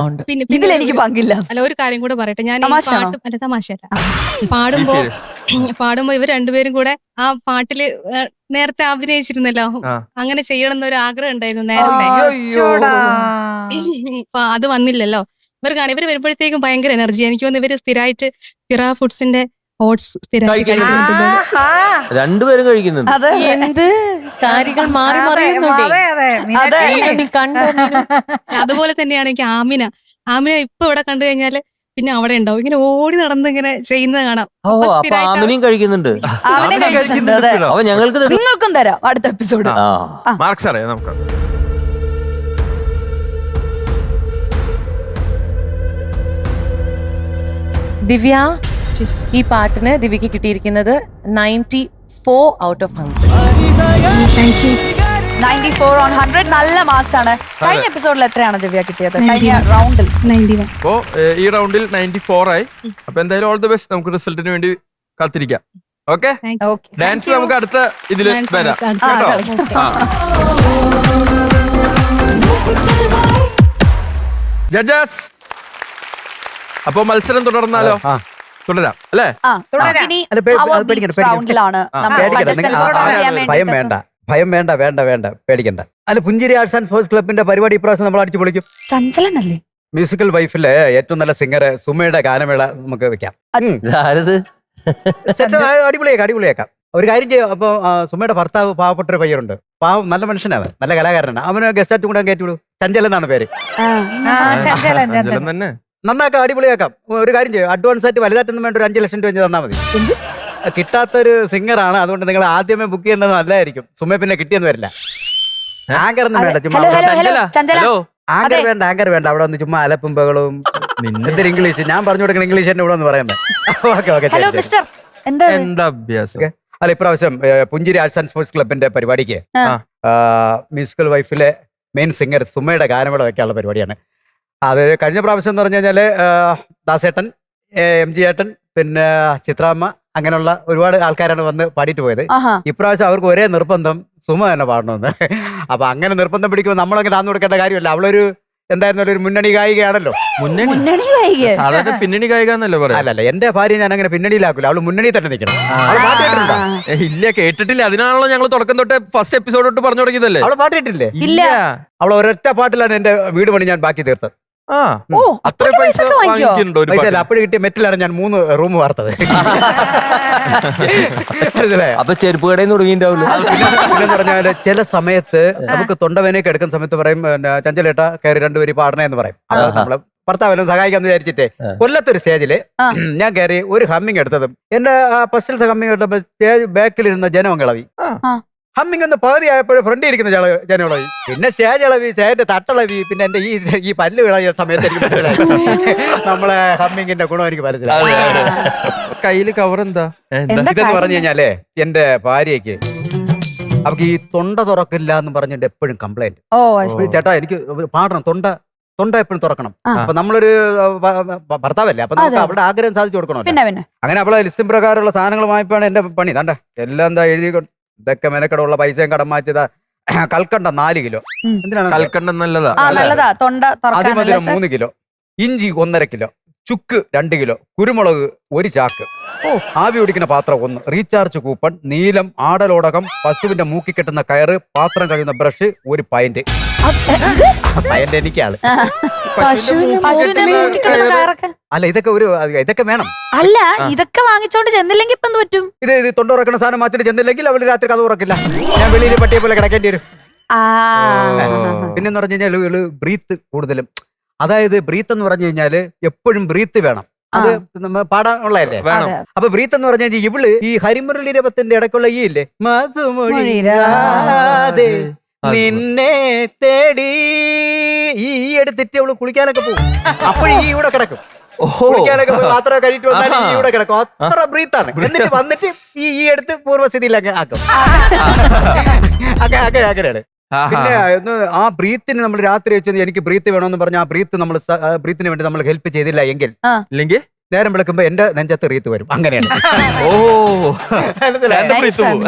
ഉണ്ട്. പിന്നെ ഇതിൽ എനിക്ക് പങ്കില്ല. അല്ല ഒരു കാര്യം കൂടെ പറയട്ടെ, ഞാൻ ഈ തമാശയാണോ? പാട്ടും അല്ല തമാശയല്ല, പാടുമ്പോ ഇവർ രണ്ടുപേരും കൂടെ ആ പാട്ടില് നേരത്തെ അഭിനയിച്ചിരുന്നല്ലോ, ആ. അങ്ങനെ ചെയ്യണം എന്നൊരു ആഗ്രഹം ഉണ്ടായിരുന്നു നേരത്തെ. അയ്യോടാ. അപ്പൊ അത് വന്നില്ലല്ലോ. ഇവർക്കാണ് ഇവര് വരുമ്പോഴത്തേക്കും ഭയങ്കര എനർജി. എനിക്ക് തോന്നുന്നു ഇവര് സ്ഥിരമായിട്ട് ഫിറ ഫുഡ്സിന്റെ ഓട്സ് സ്ഥിരമായിട്ട് കഴിക്കുന്നുണ്ട്. ആഹാ. രണ്ടുപേരും കഴിക്കുന്നുണ്ട്. അതെ എന്ത് കാര്യങ്ങൾ മാറി മറിയുന്നുണ്ടേ. അതെ, അതെ. അതെ. മീനു, നീ കണ്ടോ മീനു? അതുപോലെ തന്നെയാണ് എനിക്ക് ആമിന ഇപ്പൊ ഇവിടെ കണ്ടു കഴിഞ്ഞാല് പിന്നെ അവിടെ ഉണ്ടാവും, ഇങ്ങനെ ഓടി നടന്ന് ഇങ്ങനെ ചെയ്യുന്നത് കാണാം. ഓ അപ്പൊ ആമിനിയും കഴിക്കുന്നുണ്ട്. അവനെ കഴിച്ചിട്ടുണ്ട്. അതെ, അപ്പൊ ഞങ്ങൾക്ക് തരും. നിങ്ങൾക്കും തരാം അടുത്ത എപ്പിസോഡ്. ആ മാർക്സ് അറിയാം നമുക്ക്. ദിവ്യ, ഈ പാട്ടിന് ദിവ്യക്ക് കിട്ടിയിരിക്കുന്നത് 94 ഔട്ട് ഓഫ് 100. 94 on 100 നല്ല മാർക്സ് ആണ്. കഴിഞ്ഞ എപ്പിസോഡിൽ എത്രയാണ് ദിവ്യ കിട്ടിയത്? കഴിഞ്ഞ റൗണ്ടിൽ 91. അപ്പോ ഈ റൗണ്ടിൽ 94 ആയി. അപ്പൊ എന്തായാലും ഓൾ ദി ബെസ്റ്റ്. നമുക്ക് റിസൾട്ടിന് വേണ്ടി കാത്തിരിക്കാം. Okay, okay. ഡാൻസ് നമുക്ക് അടുത്ത ഇതില് Dance വരാം അടുത്ത- കേട്ടോ. okay. ആ. ജഡ്ജസ്, അപ്പൊ മത്സരം തുടർന്നാലോ? തുടരാം അല്ലേ? ആ, ഇനി അല്ല, our പേടിക്കണ്ട, beats roundലാണ് നമ്മൾ പേടിക്കണ്ട. contestants നിങ്ങൾ vote ചെയ്യാൻ ഭയം വേണ്ടിയിട്ട്. വേണ്ട പേടിക്കണ്ട. അല്ല, പുഞ്ചിരി ആർട്സ് ആൻഡ് സ്പോർട്സ് ക്ലബിന്റെ പരിപാടി ഇപ്രാവശ്യം നമ്മൾ അടിച്ചു പൊളിക്കും. ചഞ്ചലനല്ലേ? മ്യൂസിക്കൽ വൈഫിലെ ഏറ്റവും നല്ല സിംഗർ സുമയുടെ ഗാനമേള നമുക്ക് വെക്കാം. ഇതാരത്? അടിപൊളിയാക്കാം. ഒരു കാര്യം ചെയ്യാം. അപ്പൊ സുമയുടെ ഭർത്താവ് പാവപ്പെട്ടൊരു പയ്യനുണ്ട്. പാവം നല്ല മനുഷ്യനാണ്, നല്ല കലാകാരനാണ്. അവന് ഗസ്റ്റ് ആയിട്ട് കൂടെ കയറ്റി വിടും. ചഞ്ചൽ എന്നാണ് പേര്. ചഞ്ചലൻ ചഞ്ചലൻ തന്നെ. നന്നാക്കാം, അടിപൊളിയാക്കാം. ഒരു കാര്യം ചെയ്യും, അഡ്വാൻസ് ആയിട്ട് വലുതായിട്ടൊന്നും വേണ്ട, ഒരു 5 ലക്ഷം രൂപ തന്നാൽ മതി. കിട്ടാത്തൊരു സിംഗറാണ്, അതുകൊണ്ട് നിങ്ങൾ ആദ്യമേ ബുക്ക് ചെയ്യുന്നത് നല്ലതായിരിക്കും. സുമ പിന്നെ കിട്ടിയെന്ന് വരില്ല. ആങ്കർ ഒന്നും വേണ്ട, ചുമ്മാ ഹലോ, ഹലോ, ചഞ്ചല, ചഞ്ചല. ഹലോ. ആങ്കർ വേണ്ട. അവിടെ വന്ന് ചുമ്മാ അലപ്പും ബഹളവും. എന്തൊരു ഇംഗ്ലീഷ് ഞാൻ പറഞ്ഞു കൊടുക്കണം, ഇംഗ്ലീഷ് തന്നെ ഇവിടെ വന്ന് പറയുന്നത്. ഓക്കെ ഹലോ മിസ്റ്റർ, എന്താ ഇത്? എന്താ അഭ്യാസം? അല്ല, ഇപ്രാവശ്യം പുഞ്ചിരി ആർട്സ് ആൻഡ് സ്പോർട്സ് ക്ലബിന്റെ പരിപാടിക്ക് ആ. മ്യൂസിക്കൽ വൈഫിലെ മെയിൻ സിംഗർ സുമയുടെ ഗാനമേള വെക്കാനുള്ള പരിപാടിയാണ്. അത് കഴിഞ്ഞ പ്രാവശ്യം എന്ന് പറഞ്ഞു കഴിഞ്ഞാല് ദാസേട്ടൻ, MG ഏട്ടൻ, പിന്നെ ചിത്രാമ്മ, അങ്ങനെയുള്ള ഒരുപാട് ആൾക്കാരാണ് വന്ന് പാടിയിട്ട് പോയത്. ആഹാ. ഇപ്രാവശ്യം അവർക്ക് ഒരേ നിർബന്ധം സുമ തന്നെ പാടണമെന്ന്. അപ്പൊ അങ്ങനെ നിർബന്ധം പിടിക്കുമ്പോൾ നമ്മളങ്ങനെ താന്നു കൊടുക്കേണ്ട കാര്യമല്ല. അവളൊരു എന്തായിരുന്നാലും ഒരു മുന്നണി ഗായികയാണല്ലോ. മുന്നണി വൈകിയ സാധാരണ പിന്നണി ഗായിക എന്നല്ലേ പറയാ? അല്ലല്ല, എന്റെ ഭാര്യ ഞാൻ അങ്ങനെ പിന്നണിയിലാക്കൂല. അവള് മുന്നണി തന്നെ നിൽക്കണം. അവള് പാട്ട് കേട്ടിട്ടുണ്ടോ? ഇല്ല, കേട്ടിട്ടില്ല. അതിനാണല്ലോ ഞങ്ങൾ തുടക്കം തൊട്ട് ഫസ്റ്റ് എപ്പിസോഡ് തൊട്ട് പറഞ്ഞു തുടങ്ങിയതല്ലേ. അവള് പാട്ട് കേട്ടില്ലേ? ഇല്ല. അവൾ ഒരൊറ്റ പാട്ടിലാണ് എന്റെ വീട് പണി ഞാൻ ബാക്കി തീർത്തത്. ആ, ഓ, അത്ര അത്രയ്ക്ക് പൈസ പൈസ വാങ്ങിക്കോ? വാങ്ങിക്കുന്നുണ്ടോ ഒരു പൈസ പാട്ടിന്? അപ്പോഴും കിട്ടിയ മെറ്റിലാണ് ഞാൻ 3 റൂം വാർത്തത്. മനസ്സിലായോ? അപ്പൊ ചെരുപ്പ് കടയിൽ തുടങ്ങിയിട്ടുണ്ടാവില്ല. പിന്നെന്ന് പറഞ്ഞാല് ചില സമയത്ത് നമുക്ക് തൊണ്ടവേനയൊക്കെ എടുക്കുന്ന സമയത്ത് പറയും, ചഞ്ചലേട്ട കയറി 2 പേര് പാടണേ എന്ന് പറയും. അപ്പൊ നമ്മള് ഭർത്താവെല്ലാം സഹായിക്കാന്ന് വിചാരിച്ചിട്ടേ കൊല്ലത്തൊരു സ്റ്റേജില് ഞാൻ കയറി ഒരു ഹമ്മിങ് എടുത്തതും എന്റെ ഫസ്റ്റിലത്തെ ഹമ്മിങ് എടുത്തപ്പോ സ്റ്റേജ് ബാക്കിലിരുന്ന ജനം ഇളവി. ഹമ്മിങ് ഒന്ന് പകുതി ആയപ്പോഴും ഫ്രണ്ടിൽ ഇരിക്കുന്ന ജനം ഇളവി. പിന്നെ സ്റ്റേജ് ഇളവി, സ്റ്റേജിന്റെ തട്ടിളവി, പിന്നെ എന്റെ ഈ പല്ല് വിളയ സമയത്ത് എനിക്ക് മനസ്സിലായി നമ്മളെ ഹമ്മിങ്ങിന്റെ ഗുണം എനിക്ക് മനസ്സിലായി. കയ്യില് കവർ എന്താ? ഇതെന്ന് പറഞ്ഞു കഴിഞ്ഞാലേ എന്റെ ഭാര്യയ്ക്ക് അവർക്ക് ഈ തൊണ്ട തുറക്കില്ല എന്ന് പറഞ്ഞിട്ട് എപ്പോഴും കംപ്ലൈന്റ്. ഓ, ചേട്ടാ എനിക്ക് പാടണം, തൊണ്ട തൊണ്ട എപ്പോഴും തുറക്കണം. അപ്പൊ നമ്മളൊരു ഭർത്താവല്ലേ, അപ്പൊ നമുക്ക് അവിടെ ആഗ്രഹം സാധിച്ചു കൊടുക്കണം. പിന്നെ അങ്ങനെ അവളെ ലിസ്റ്റും പ്രകാരമുള്ള സാധനങ്ങൾ വാങ്ങിപ്പാണ് എന്റെ പണി. തണ്ട എല്ലാം എന്താ എഴുതി ഇതൊക്കെ മെനക്കടമുള്ള പൈസയും കടം മാറ്റിയതാ. കൽക്കണ്ട 4 കിലോ. എന്തിനാണ് കൽക്കണ്ടം നല്ലതാ. നല്ലതാ, തൊണ്ട അതിമധുരം 3 കിലോ, ഇഞ്ചി 1.5 കിലോ, ചുക്ക് 2 കിലോ, കുരുമുളക് 1 ചാക്ക്, ആവി ഒടിക്കുന്ന പാത്രം 1, റീചാർജ് കൂപ്പൺ, നീലം, ആടലോടകം, പശുവിന്റെ മൂക്കി കെട്ടുന്ന കയറ്, പാത്രം കഴിയുന്ന ബ്രഷ്, 1 പയന്റ്. പയന്റ് എനിക്കാണ്. അല്ല ഇതൊക്കെ വേണം. അല്ല ഇതൊക്കെ വാങ്ങിച്ചോണ്ട് ചെന്നില്ലെങ്കിൽ ഇപ്പൊ എന്ത് പറ്റും? ഇത് തൊണ്ട തുറക്കുന്ന സാധനം മാറ്റിട്ട് ചെന്നില്ലെങ്കിൽ അവള് രാത്രി കഥ തുറക്കില്ല. ഞാൻ വെളിയിൽ പട്ടിയെ പോലെ കിടക്കേണ്ടി വരും. പിന്നെന്ന് പറഞ്ഞു കഴിഞ്ഞാൽ ഇവള് ബ്രീത്ത് കൂടുതലും, അതായത് ബ്രീത്ത് എന്ന് പറഞ്ഞു കഴിഞ്ഞാല് എപ്പോഴും ബ്രീത്ത് വേണം. അത് പാടാനുള്ളതല്ലേ. അപ്പൊ ബ്രീത്ത് എന്ന് പറഞ്ഞു കഴിഞ്ഞാൽ ഇവള് ഈ ഹരിമുരളീരവത്തിന്റെ ഇടയ്ക്കുള്ള ഈ ഇല്ലേ, മധുമൊഴിയാതെ നിന്നെ തേടി, ഈ എടുത്തിട്ട് അവള് കുളിക്കാനൊക്കെ പോകും. അപ്പോഴും ഈ ഇവിടെ കിടക്കും. കുളിക്കാനൊക്കെ പോയി പാത്രം കഴിയിട്ട് വന്നാൽ ഈ ഇവിടെ കിടക്കും. അത്ര ബ്രീത്താണ്. എന്നിട്ട് വന്നിട്ട് ഈ എടുത്ത് പൂർവ്വസ്ഥിതിയിലൊക്കെ ആക്കും. അങ്ങനെയാണ്. പിന്നെ ആ ബ്രീത്തിന് നമ്മൾ രാത്രി വെച്ചത് എനിക്ക് ബ്രീത്ത് വേണമെന്ന് പറഞ്ഞ ആ ബ്രീത്തിന് വേണ്ടി നമ്മൾ ഹെൽപ്പ് ചെയ്തില്ല എങ്കിൽ നേരം വിളിക്കുമ്പോ എന്റെ നെഞ്ചത്ത് റീത്ത് വരും. അങ്ങനെയാണ്.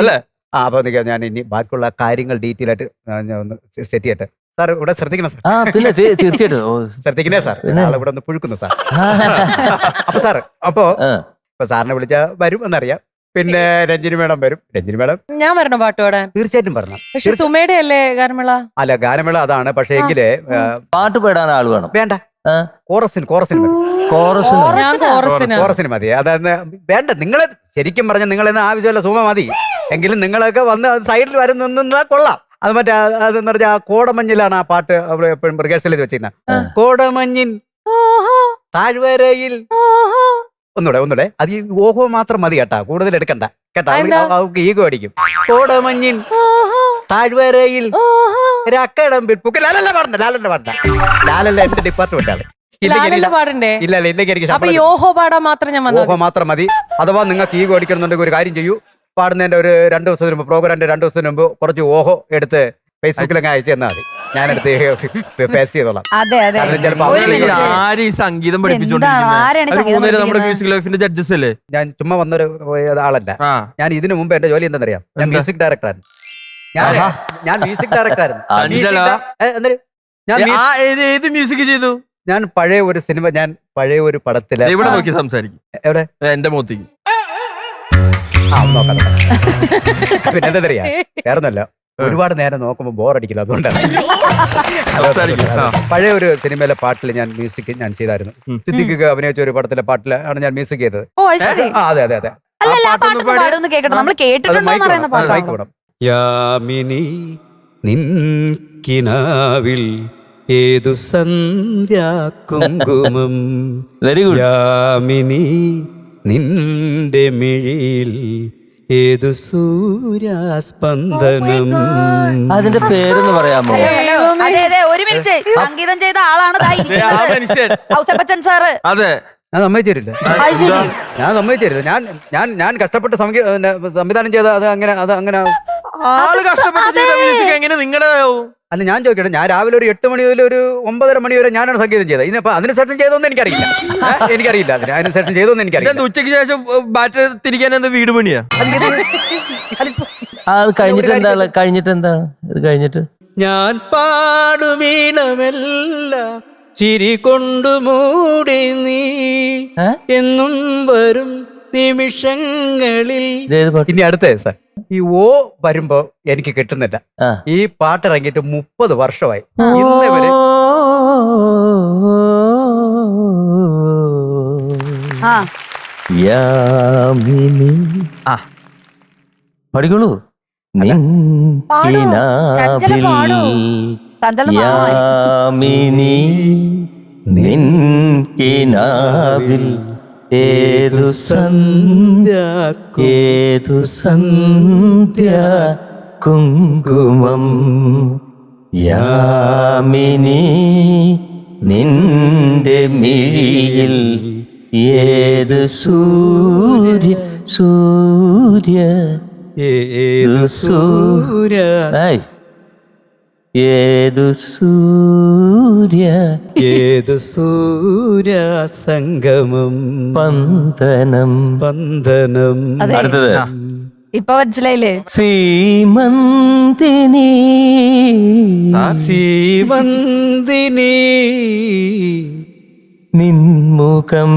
അല്ലേ? അപ്പൊ ഞാൻ ഇനി ബാക്കിയുള്ള കാര്യങ്ങൾ ഡീറ്റെയിൽ ആയിട്ട് ഞാൻ ഒന്ന് സെറ്റ് ചെയ്യട്ടെ. സാർ ഇവിടെ ശ്രദ്ധിക്കണം സാർ. പിന്നെ തീർച്ചയായിട്ടും ശ്രദ്ധിക്കണേ സാർ. ആളിവിടെ ഒന്ന് പുഴുക്കുന്നു സാർ. അപ്പൊ സാർ ഇപ്പൊ സാറിനെ വിളിച്ചാ വരും എന്നറിയാം. പിന്നെ രഞ്ജിനി മേഡം വരും. രഞ്ജിനി മേഡം ഞാൻ വരണോ പാട്ട് പാടാൻ? തീർച്ചയായിട്ടും പറഞ്ഞു. പക്ഷെ സുമയുടെ അല്ലേ ഗാനമേള? അല്ല ഗാനമേള അതാണ്. പക്ഷെ എങ്കില് പാട്ട് പാടാൻ ആള് വേണം. വേണ്ട, കോറസിന് മതി. അതായത് വേണ്ട, നിങ്ങള് ശരിക്കും പറഞ്ഞ നിങ്ങളെന്ന് ആവശ്യമില്ല, സുമ മതി. എങ്കിലും നിങ്ങളൊക്കെ വന്ന് സൈഡിൽ വരുന്ന കൊള്ളാം. അത് മറ്റേ അതെന്ന് പറഞ്ഞാൽ കോടമഞ്ഞിലാണ് ആ പാട്ട് അവിടെ എപ്പോഴും റിഹേഴ്സൽ ചെയ്ത് വെച്ചിരുന്ന. കോടമഞ്ഞിൻ താഴ്വരയിൽ ഒന്നൂടെ അത് ഈ ഓഹോ മാത്രം മതി കേട്ടാ, കൂടുതൽ എടുക്കണ്ട കേട്ടാ, അവർക്ക് ഈഗോ അടിക്കും. കോടമഞ്ഞിൻ താഴ്വരയിൽ ലാലല്ല എന്റെ ഡിപ്പാർട്ട്മെന്റ് ആണ്. ഇല്ല എനിക്ക് ഓഹോ മാത്രം മതി. അഥവാ നിങ്ങൾക്ക് ഈഗോ അടിക്കണമെന്നുണ്ടെങ്കിൽ ഒരു കാര്യം ചെയ്യൂ, പാടുന്നതിന്റെ ഒരു 2 ദിവസത്തിന് മുമ്പ്, പ്രോഗ്രാമിന്റെ 2 ദിവസത്തിന് മുമ്പ് കുറച്ച് ഓഹോ എടുത്ത് ഫേസ്ബുക്കിലൊക്കെ അയച്ചു തന്നാൽ മതി. ഞാനെടുത്ത് പേസ്റ്റ് ചെയ്തോളാം. സംഗീതം പഠിപ്പിച്ചോണ്ടിരിക്കുന്നത് നമ്മുടെ മ്യൂസിക് ലൈഫിന്റെ ജഡ്ജസ് അല്ലേ? ഞാൻ ചുമ്മാ വന്നൊരു ആളല്ല. ഞാൻ ഇതിനു മുമ്പ് എന്റെ ജോലി എന്താണെന്നറിയാം? ഞാൻ മ്യൂസിക് ഡയറക്ടറായിരുന്നു. ഞാൻ മ്യൂസിക് ഡയറക്ടറായിരുന്നു. ഏത് മ്യൂസിക് ചെയ്തു? ഞാൻ പഴയ ഒരു സിനിമ, ഞാൻ പഴയ ഒരു പടത്തില് ഇവിടെ നോക്കി സംസാരിക്കും. എവിടെ? എന്റെ മുഖത്തേക്ക്. പിന്നെ എന്താ അറിയാ, വേറൊന്നല്ല, ഒരുപാട് നേരം നോക്കുമ്പോ ബോറടിക്കില്ല, അതുകൊണ്ടാണ്. പഴയ ഒരു സിനിമയിലെ പാട്ടിൽ ഞാൻ മ്യൂസിക് ഞാൻ ചെയ്തായിരുന്നു. സിദ്ദിഖ് അഭിനയിച്ച ഒരു പടത്തിലെ പാട്ടിലാണ് ഞാൻ മ്യൂസിക് ചെയ്തത്. അതെ. യാമിനി നിൻകിനാവിൽ ഏതു സന്ധ്യാകുങ്കുമം, വെരി ഗുഡ്. യാമിനി നിന്റെ മിഴിയിൽ ഏതു സൂര്യാസ്പന്ദനം. അതിന്റെ പേരൊന്ന് പറയാമോ? അതെ, ഒരു മിനിറ്റ്. സംഗീതം ചെയ്ത ആളാണ് ഔസേപ്പച്ചൻ സാറ്. അതെ, ഞാൻ സമ്മതിച്ചിട്ടില്ല. ഞാൻ സമ്മതിച്ചിട്ടില്ല. ഞാൻ കഷ്ടപ്പെട്ട് സംവിധാനം ചെയ്ത അത് അങ്ങനെ ആള് കഷ്ടപ്പെട്ട് ചെയ്ത മ്യൂസിക് എങ്ങനെ നിങ്ങളുടെ? അല്ല ഞാൻ ചോദിക്കട്ടെ, ഞാൻ രാവിലെ ഒരു 8 മണി മുതൽ ഒരു 9:30 മണി വരെ ഞാനാണ് സംഗീതം ചെയ്തത്. ഇതിനപ്പോ അതിനുശേഷം ചെയ്തോന്ന് എനിക്കറിയില്ല. അതിനുശേഷം ചെയ്തോന്ന് എനിക്കറിയില്ല. ഉച്ചയ്ക്ക് ശേഷം ബാറ്റ് തിരിക്കാൻ എന്താ വീട് പണിയാ? അത് കഴിഞ്ഞിട്ട് എന്താണ്? ഞാൻ പാടുമീണമെല്ലാം ചിരി കൊണ്ടു മൂടി നീ എന്നും വരും നിമിഷങ്ങളിൽ. ഇനി അടുത്ത സാർ, ഈ ഓ വരുമ്പോ എനിക്ക് കിട്ടുന്നില്ല. ഈ പാട്ട് ഇറങ്ങിയിട്ട് 30 വർഷമായി. ഇന്ന് വരെ പഠിക്കോളൂ. യാമിനി നിൻകിനാവിൽ ഏതു സന്ധ്യ കുങ്കുമം, യാമിനി നിന്റെ മിഴിയിൽ ഏതു സൂര്യ ഏതു സൂര്യ സൂര്യ ഏത് സൂര്യസംഗമം പന്തനം സ്പന്ദനം. അതെ. അടുത്തത് ഇപ്പൊ മനസ്സിലായില്ലേ? സീമന്തിനി സീമന്തിനി നിൻമുഖം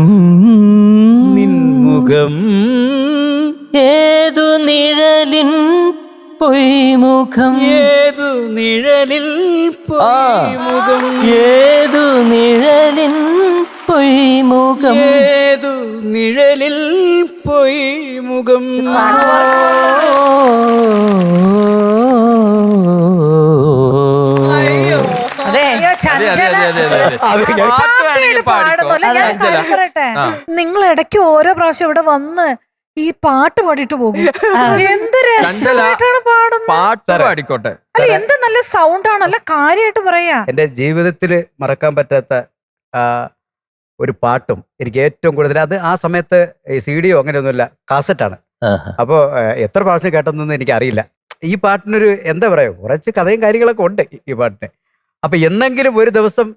നിൻമുഖം ഏതു നിഴലിൻ പൊയ്മുഖം ഏതു നിഴലിൽ പൊയ്മുഖം ഏതു നിഴലിൻ പൊയ്മുഖം ഏതു നിഴലിൽ പൊയ്മുഖം. അതെ. അയ്യോ, അതെ, അതെ, ചഞ്ചല. അതെ, അതെ, അതെ. അത് ഞാൻ പാട്ട് വേണമെങ്കിൽ പാടിക്കോ. പാടുന്നല്ലേ? ഞാൻ അതെ. കാര്യം പറയട്ടെ, ആ. നിങ്ങൾ ഇടയ്ക്ക് ഓരോ പ്രാവശ്യം ഇവിടെ വന്ന് ഈ പാട്ട് പാടിയിട്ട് പോകും. എന്ത് രസമായിട്ടാണ് പാടുന്നത്. പാട്ട് പാടിക്കോട്ടെ. അല്ല, എന്ത് നല്ല സൗണ്ട് ആണ്, നല്ല കാര്യമായിട്ട് പറയാ. എന്റെ ജീവിതത്തിൽ മറക്കാൻ പറ്റാത്ത ആ, ഒരു പാട്ടും എനിക്ക് ഏറ്റവും കൂടുതൽ അത് ആ സമയത്ത് ഈ CD അങ്ങനെയൊന്നുമില്ല, കാസറ്റാണ്. അപ്പോൾ എത്ര പ്രാവശ്യം കേട്ടതെന്നൊന്നും എനിക്കറിയില്ല. ഈ പാട്ടിനൊരു എന്താ പറയുക, കുറച്ച് കഥയും കാര്യങ്ങളൊക്കെ ഉണ്ട് ഈ പാട്ടിന്. അപ്പൊ എന്നെങ്കിലും ഒരു ദിവസം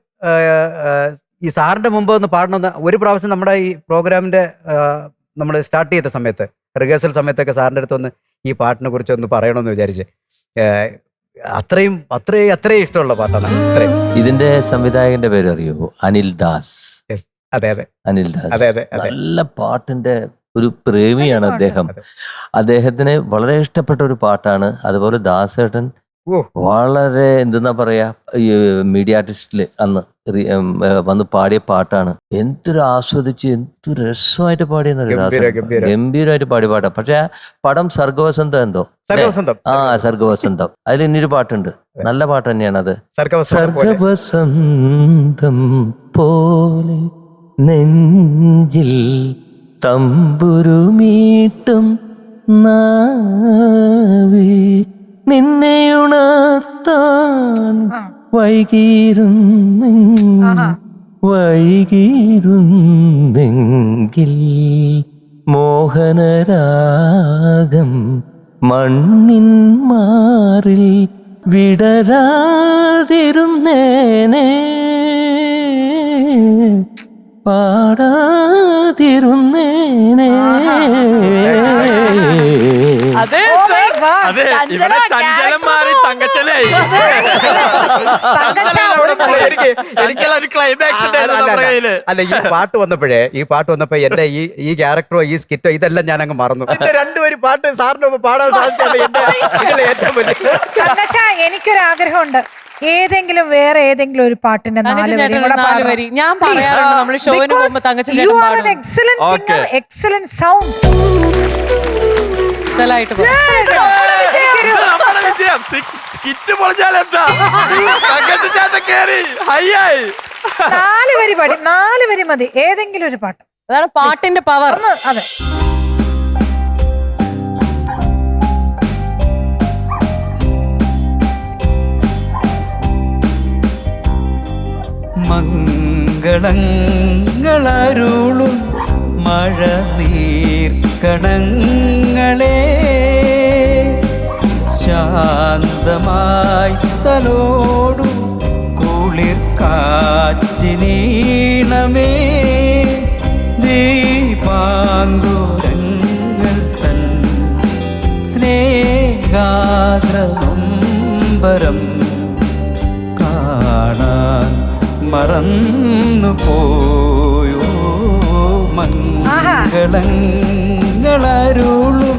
ഈ സാറിന്റെ മുമ്പ് ഒന്ന് പാടണമെന്ന് ഒരു പ്രാവശ്യം നമ്മുടെ ഈ പ്രോഗ്രാമിന്റെ നമ്മൾ സ്റ്റാർട്ട് ചെയ്ത സമയത്ത് റിഹേഴ്സൽ സമയത്തൊക്കെ സാറിൻ്റെ അടുത്ത് ഒന്ന് ഈ പാട്ടിനെ കുറിച്ച് ഒന്ന് പറയണമെന്ന് വിചാരിച്ച് അത്രയും ഇഷ്ടമുള്ള പാട്ടാണ്. അത്രയും. ഇതിന്റെ സംവിധായകന്റെ പേര് അറിയോ? അനിൽ ദാസ്. അതെ അതെ അനിൽ ദാസ് അതെ അതെ അതെ. നല്ല പാട്ടിന്റെ ഒരു പ്രേമിയാണ് അദ്ദേഹം. അതെ. അദ്ദേഹത്തിന് വളരെ ഇഷ്ടപ്പെട്ട ഒരു പാട്ടാണ്. അതുപോലെ ദാസേട്ടൻ ഓ. വളരെ എന്തെന്നാ പറയാ, ഈ മീഡിയ ആർട്ടിസ്റ്റില് അന്ന് വന്ന് പാടിയ പാട്ടാണ്. എന്തൊരു ആസ്വദിച്ച് എന്തൊരു രസമായിട്ട് പാടിയെന്നറിയാം. ഗംഭീരമായിട്ട് പാടിയ പാട്ടാ. പക്ഷെ ആ പടം സർഗവസന്തം എന്തോ. സർഗവസന്തം. ആ സർഗവസന്തം. അതിൽ ഇനിയൊരു പാട്ടുണ്ട്, നല്ല പാട്ട് തന്നെയാണ് അത്. സർഗവസന്തം പോലെ നെഞ്ചിൽ തമ്പുരുമീട്ടും നാവേ നിന്നെ ഉണർത്താൻ വൈകിരുന്നെങ്കിൽ മോഹനരാഗം മണ്ണിൻ മാറിൽ വിടരാതിരുന്നേനെ പാടാതിരുന്നേനെ. അതെ Oh my God. അതെ, ചഞ്ചല ഇവിടെ ചഞ്ചലം മാറി തങ്കച്ചനായി. ചഞ്ചല ഒരു ക്ലൈമാക്സ് ഉണ്ടായിരുന്നു നമ്മുടെ കയ്യില്. അല്ല, ഈ പാട്ട് വന്നപ്പോ എന്റെ ഈ ക്യാരക്ടറോ ഈ സ്കിറ്റോ ഇതെല്ലാം ഞാൻ അങ്ങ് മറന്നു. എന്റെ രണ്ടുപേരും പാട്ട് സാറിന് പാടാൻ സാധിച്ചത് ഏറ്റവും വലിയ. തങ്കച്ചാ, എനിക്കൊരു ആഗ്രഹമുണ്ട്, ഏതെങ്കിലും വേറെ ഏതെങ്കിലും ഒരു പാട്ടിന്റെ നാല് വരി ഞാൻ പറയാറുണ്ട് നമ്മള് ഷോയിന് പോകുമ്പോ തങ്കച്ചൻ ചേട്ടൻ പാടും. Excellent Okay. Singer, excellent sound. സ്ഥലമായിട്ട് ഇത് നമ്മുടെ വിജയം. സ്കിറ്റ് പൊളിഞ്ഞാൽ എന്താ, തങ്കച്ചൻ ചേട്ടൻ കേറി ഹൈയായി. 4 വരി പാടി, 4 വരി മതി, ഏതെങ്കിലും ഒരു പാട്ട്. അതാണ് പാട്ടിന്റെ പവർ. അതെ. മംഗളങ്ങളരുളും മഴ നീർക്കണങ്ങളെ ശാന്തമായി തലോടും കുളിർ കാറ്റിനീണമേ ദീപാങ്കുരങ്ങൾ തൻ സ്നേഹാദ്രമംബരം കാണാൻ മറന്നു പോയോ മംഗളങ്ങളരുളും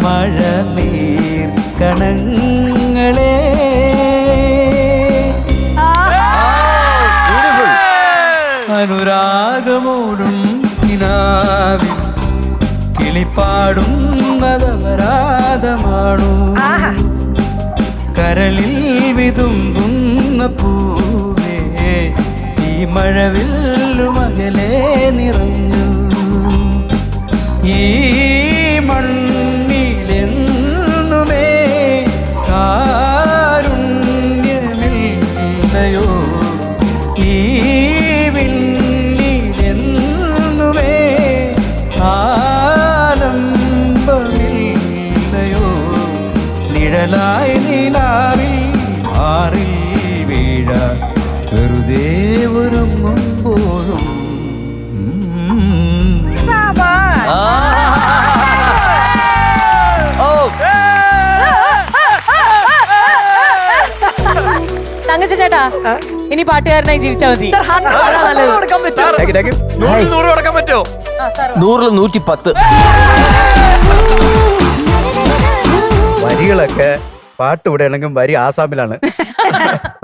മഴ നീർക്കണങ്ങളെ. അനുരാഗമോടും കിനാവിൽ കിളിപ്പാടുന്നതപരാധമാണു കരളിൽ വിതുമ്പുന്ന പൂവേ ഈ മഴവില്ലുമകലെ നിറഞ്ഞു ഈ മണ്ണിലെന്നുമേ കാരുണ്യമില്ലയോ ഈ വിണ്ണിലെന്നുമേ ആലംബമില്ലയോ നിഴലായി നിലാവിൽ ആറിൽ വീഴ വെറുതെ ഒരുങ്ങുമ്പോഴും സാബാഷ്. തങ്കച്ച ചേട്ടാ ഇനി പാട്ടുകാരനായി ജീവിച്ചാൽ മതി. Sir, 100% കൊടുക്കാൻ പറ്റും. Thank you, thank you. 100 കൊടുക്കാൻ പറ്റുമോ? 100-ൽ 110. വരികളൊക്കെ പാട്ട് ഇവിടെ ആണെങ്കിൽ വരി ആസാമിലാണ്.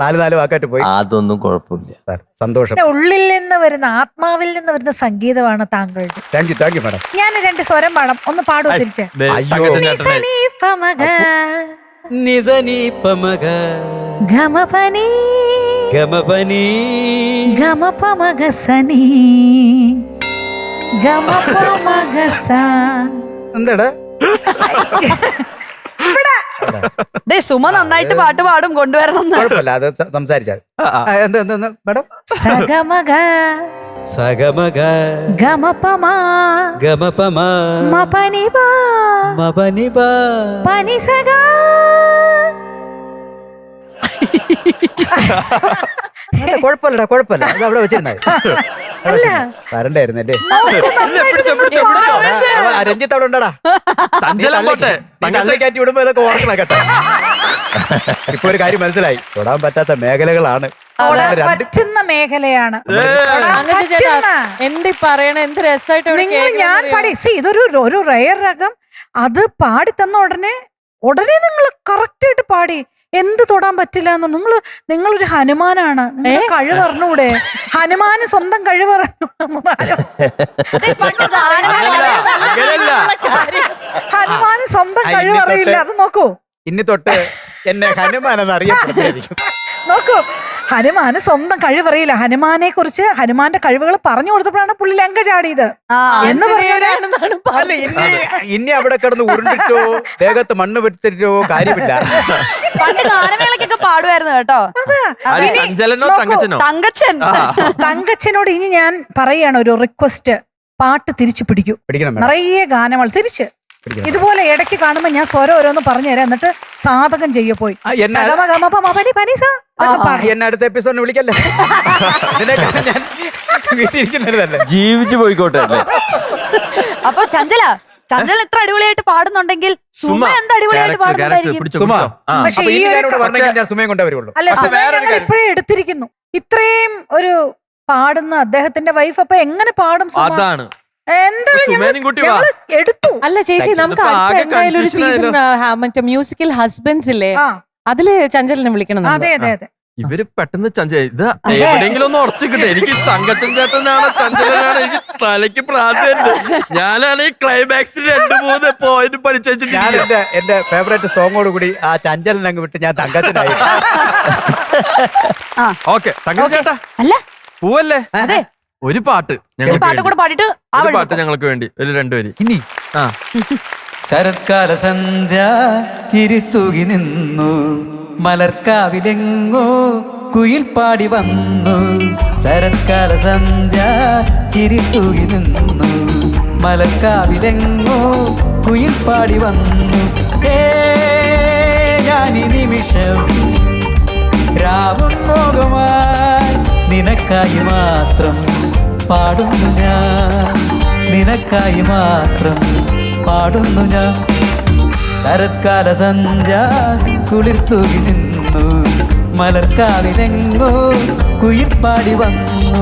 4 വാക്കായിട്ട് പോയി. അതൊന്നും കുഴപ്പമില്ല. സാർ, സന്തോഷം. എന്റെ ഉള്ളിൽ നിന്ന് വരുന്ന ആത്മാവിൽ നിന്ന് വരുന്ന സംഗീതമാണ് താങ്കളുടെ. Thank you madam. ഞാൻ 2 സ്വരം പാടാം, ഒന്ന് പാടൂ തിരിച്ച്. ദേ, അയ്യോ. തങ്കച്ചൻ ചേട്ടനെ. നിസനി പമഗ നിസനി പമഗ ഗമപനി ഗമപനി ഗമപമഗ സനി ഗമപമഗ സ. എന്താടാ? ദേ, സുമ നന്നായിട്ട് പാട്ട് പാടും, കൊണ്ടുവരണം കുഴപ്പമില്ല, അത് സംസാരിച്ചാൽ. എന്താ മാഡം? സഗമഗ സഗമഗ ഗമപമ ഗമപമ മപനിബ മപനിബ പനിസഗ. കുഴപ്പമില്ല, അത് അവിടെ വെച്ചിരുന്നത്. വരണ്ടായിരുന്നല്ലേ? രഞ്ജിത്ത് അവിടെ ഉണ്ടടാ. ചഞ്ചലം പോട്ടെ. കയറ്റി വിടുമ്പോ ഇതൊക്കെ ഓർക്കണം കേട്ടോ. ഇപ്പൊ ഒരു കാര്യം മനസ്സിലായി, തൊടാൻ പറ്റാത്ത മേഖലകളാണ്. പറ്റുന്ന മേഖലയാണ്. തങ്കച്ച ചേട്ടാ എന്തി പറയണ, എന്ത് രസമായിട്ട് നിങ്ങൾ ഞാൻ പാടി ഇതൊരു റയർ രകം. അത് പാടി തന്ന ഉടനെ നിങ്ങൾ കറക്റ്റ് ആയിട്ട് പാടി. എന്ത് തൊടാൻ പറ്റില്ല എന്ന്. നിങ്ങളൊരു ഹനുമാനാണ്. നിങ്ങൾ കഴിവ് പറഞ്ഞൂടെ? ഹനുമാന് സ്വന്തം കഴിവ് ഹനുമാന് സ്വന്തം കഴിവ് അറിയില്ല. അത് നോക്കൂ. ഇനി തൊട്ട് എന്നെ ഹനുമാൻ എന്ന് അറിയപ്പെടുന്നതായിരിക്കും. നോക്കൂ, ഹനുമാന് സ്വന്തം കഴിവ് അറിയില്ല. ഹനുമാനെ കുറിച്ച് ഹനുമാന്റെ കഴിവുകൾ പറഞ്ഞു കൊടുത്തപ്പോഴാണ് പുള്ളി ലങ്ക ചാടിയത് എന്ന് പറയാനാണെന്നാണ്. അല്ല, ഇനി അവിടെ കിടന്ന് ഉരുണ്ടിട്ടോ ദേഹത്ത് മണ്ണ് വെച്ചിട്ടോ കാര്യമില്ല. പണ്ട് ഗാനമേളക്കൊക്കെ പാടുമായിരുന്നു കേട്ടോ. ചഞ്ചലനോ തങ്കച്ചനോ? തങ്കച്ചൻ. തങ്കച്ചനോട് ഇനി ഞാൻ പറയാണ് ഒരു റിക്വസ്റ്റ്. പാട്ട് തിരിച്ചു പിടിക്കൂ. പിടിക്കണം നിറയെ ഗാനങ്ങൾ തിരിച്ച് ഇതുപോലെ ഇടയ്ക്ക് കാണുമ്പോ ഞാൻ സ്വരം ഓരോന്ന് പറഞ്ഞു തരാം, എന്നിട്ട് സാധകം ചെയ്യ പോയി. എന്നെ അടുത്ത എപ്പിസോഡിന് വിളിക്കല്ലേ? ഇതിനേക്കാളും ഞാൻ വീട്ടിലിരിക്കുന്നതല്ലേ. ജീവിച്ചു പോയിക്കോട്ടെ അല്ലേ? അപ്പൊ ചഞ്ചല എത്ര അടിപൊളിയായിട്ട് പാടുന്നുണ്ടെങ്കിൽ സുമ എന്ത് അടിപൊളിയായിട്ട് പാടുന്നുണ്ടായിരിക്കും. സുമ. പക്ഷെ അപ്പൊ ഈ ഇനി ഒരു ഞാനിവിടെ വരണമെങ്കിൽ ഞാൻ സുമയും കൊണ്ടേ വരുള്ളൂ. അല്ല, ഞങ്ങൾ ഇപ്പോഴേ എടുത്തിരിക്കുന്നു. ഇത്രയും ഒരു പാടുന്ന അദ്ദേഹത്തിന്റെ വൈഫ് അപ്പൊ എങ്ങനെ പാടും സുമ? അതാണ്. എന്താണ് സുമേനും കൂട്ടി വാ. ഞങ്ങള് എടുത്തു. അല്ല ചേച്ചി, നമുക്ക് ഇതിപ്പോ അടുത്ത ആകെ എന്തായാലും ഒരു confusion സീസൺ മറ്റേ മ്യൂസിക്കൽ ഹസ്ബൻഡ്സ് ഇല്ലേ, ആ, അതില് ചഞ്ചലിനെ വിളിക്കണം നമ്മള്. അതെ. ഇവര് പെട്ടെന്ന് ഇത് എവിടെയെങ്കിലും ഒന്ന് ഉറച്ചു കിട്ടെ. എനിക്ക് തങ്കച്ചൻ ചേട്ടനാണോ ചഞ്ചലനാണോ എനിക്ക് തലയ്ക്ക് പ്രാധാന്യം. ഞാനാണ് ഈ ക്ലൈമാക്സിൽ 2-3 പോയിന്റ് പഠിച്ചു ഞാൻ വെച്ചിട്ടില്ല. എന്റെ ഫേവറേറ്റ് സോങ്ങോട് കൂടി ആ ചഞ്ചലൻ അങ്ങ് വിട്ട് ഞാൻ തങ്കത്തിനായി. ഓക്കെ തങ്കച്ചൻ ചേട്ടാ, അല്ല പോവല്ലേ? അതെ, ഒരു പാട്ട് ഒരു ഞങ്ങൾക്ക് പാട്ട് വേണ്ടി. കൂടെ പാടിയിട്ട് ആ ഒരു വഴി പാട്ട് ഞങ്ങൾക്ക് വേണ്ടി ഒരു 2 വരി. ഇനി ആ ശരത്കാല സന്ധ്യ ചിരിത്തൂകി നിന്നു, മലർക്കാവിലെങ്ങോ കുയിൽ പാടി വന്നു. ശരത്കാല സന്ധ്യ ചിരിത്തൂകി നിന്നു, മലർക്കാവിലെങ്ങോ കുയിൽ പാടി വന്നു. ഞാനീ നിമിഷം രാവും മോഹമായി നിനക്കായി മാത്രം പാടുന്നു ഞാൻ, നിനക്കായി മാത്രം പാടുന്നു ഞാൻ. ശരത്കാല സന്ധ്യ കുളിർത്തൂകി നിന്നു, മലർക്കാവിലെങ്ങോ കുയിർപ്പാടി വന്നു.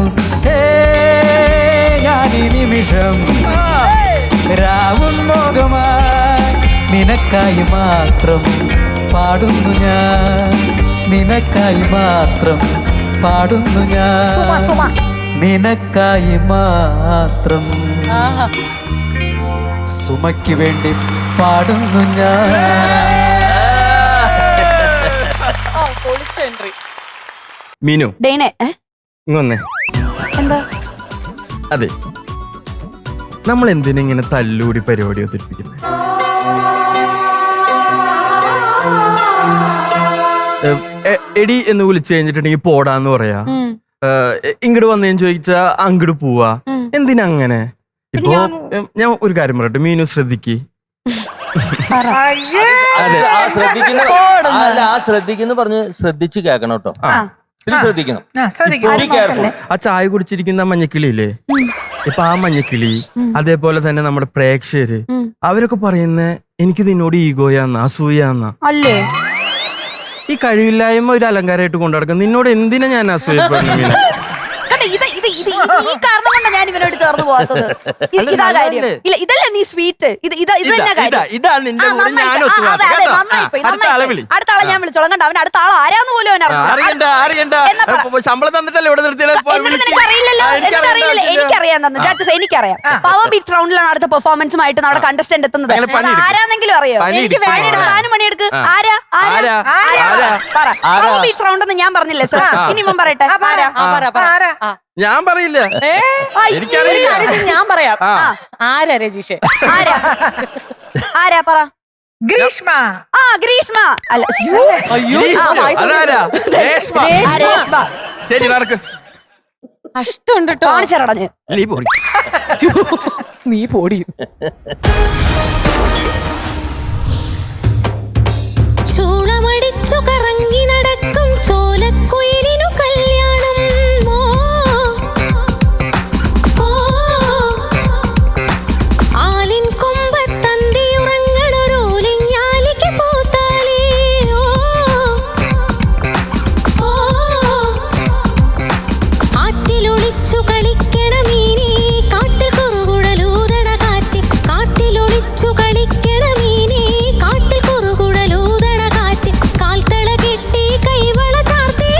ഞാനീ നിമിഷം രാവും മോഹമായി നിനക്കായി മാത്രം പാടുന്നു ഞാൻ, നിനക്കായി മാത്രം പാടുന്നു ഞാൻ, നിനക്കായി മാത്രം സുമയ്ക്ക് വേണ്ടി പാടുന്നു ഞാൻ. മീനു ഡെയ്നെ ഇങ്ങൊന്നേ. എന്താ അതെ, നമ്മൾ എന്തിനിങ്ങനെ തല്ലൂടി പരിപാടി അവതരിപ്പിക്കുന്നത്? എടി എന്ന് വിളിച്ചു കഴിഞ്ഞിട്ടുണ്ടെങ്കിൽ പോടാന്ന് പറയാ. ഇങ്ങോട്ട് വന്നേന്ന് ചോദിച്ചാ അങ്ങോട്ട് പോവാ. എന്തിനങ്ങനെ? ഇപ്പൊ ഞാൻ ഒരു കാര്യം പറയട്ടെ, മീനു ശ്രദ്ധിക്ക്. ആ ശ്രദ്ധിക്കുന്നു പറഞ്ഞ് ശ്രദ്ധിച്ചു കേക്കണം കേട്ടോ. ഇത് ശ്രദ്ധിക്കണം. ശ്രദ്ധിക്കും. Be careful. ആ ചായ കുടിച്ചിരിക്കുന്ന മഞ്ഞക്കിളിയില്ലേ, ഇപ്പൊ ആ മഞ്ഞക്കിളി, അതേപോലെ തന്നെ നമ്മുടെ പ്രേക്ഷകര്, അവരൊക്കെ പറയുന്ന എനിക്ക് നിന്നോട് ഈഗോയാന്ന, അസൂയാന്ന. അല്ലേ? ഈ കഴിവില്ലായ്മ ഒരു അലങ്കാരമായിട്ട് കൊണ്ടു നടക്കും. നിന്നോട് എന്തിനാ ഞാൻ അസൂയപ്പെടുന്നത്? ഈ കാരണം കൊണ്ടാ ഞാൻ ഇവനോട് ചേർന്ന് പോകാത്തത്. ഇതാ കാര്യം. ഇല്ല, ഇതല്ലേ നീ സ്വീറ്റ്. ഇത് തന്നെ കാര്യം. ഇതാ നിന്റെ കൂടെ ഞാൻ അടുത്ത ആളെ വിളി. അടുത്ത ആളെ ഞാൻ വിളിച്ചോളാം. കണ്ട അവൻ അടുത്ത ആൾ ആരാന്ന് പോലും അവൻ അറിയണ്ട. ശമ്പളം തന്നിട്ടല്ലേ ഇവിടെ അറിയില്ലല്ലോ. എനിക്കറിയാം തന്നെ ജഡ്ജസ്, എനിക്കറിയാം. പവർ ബീറ്റ് റൗണ്ടിലാണ് അടുത്ത പെർഫോമൻസുമായിട്ട് നമ്മുടെ കണ്ടസ്റ്റന്റ് എത്തുന്നത്. ആരാന്നെങ്കിലും അറിയോ? താനും പണിയെടുക്ക്. ആരാ പറ. പവർ ബീറ്റ് റൗണ്ട് എന്ന് ഞാൻ പറഞ്ഞില്ലേ സർ? ഇനി ഇവൻ പറയട്ടെ. ആരാ? ഞാൻ പറയില്ല, എനിക്കറിയില്ല. ഞാൻ പറയാം. ആരാ രജീഷേ? ആരാ പറ. ഗ്രീഷ്മ. ഗ്രീഷ്മ അല്ല, അതാരാ? രേഷ്മ. ശരി, നടക്ക്. കഷ്ടമുണ്ട് കേട്ടോ. കാണിച്ചടഞ്ഞ് നീ പോടി. നീ പോടി. ചൂളമടിച്ചു കറങ്ങി നടക്കും ചോലക്കുയിലിനു കല്യാണം. ആലിൻ കൊമ്പത്തന്തി ഉറങ്ങണൊരോലിഞ്ഞാലിക്ക് പൂത്താലേ. ആറ്റിലൊളിച്ചു കളിക്കണ മീനി കാട്ടിൽ കുറുകുഴലൂതണ കാറ്റ്. കാട്ടിലൊളിച്ചു കളിക്കണ മീനി കാട്ടിൽ കുറുകുഴലൂതണ കാറ്റ്. കാൽത്തള കെട്ടി കൈവള ചാർത്തി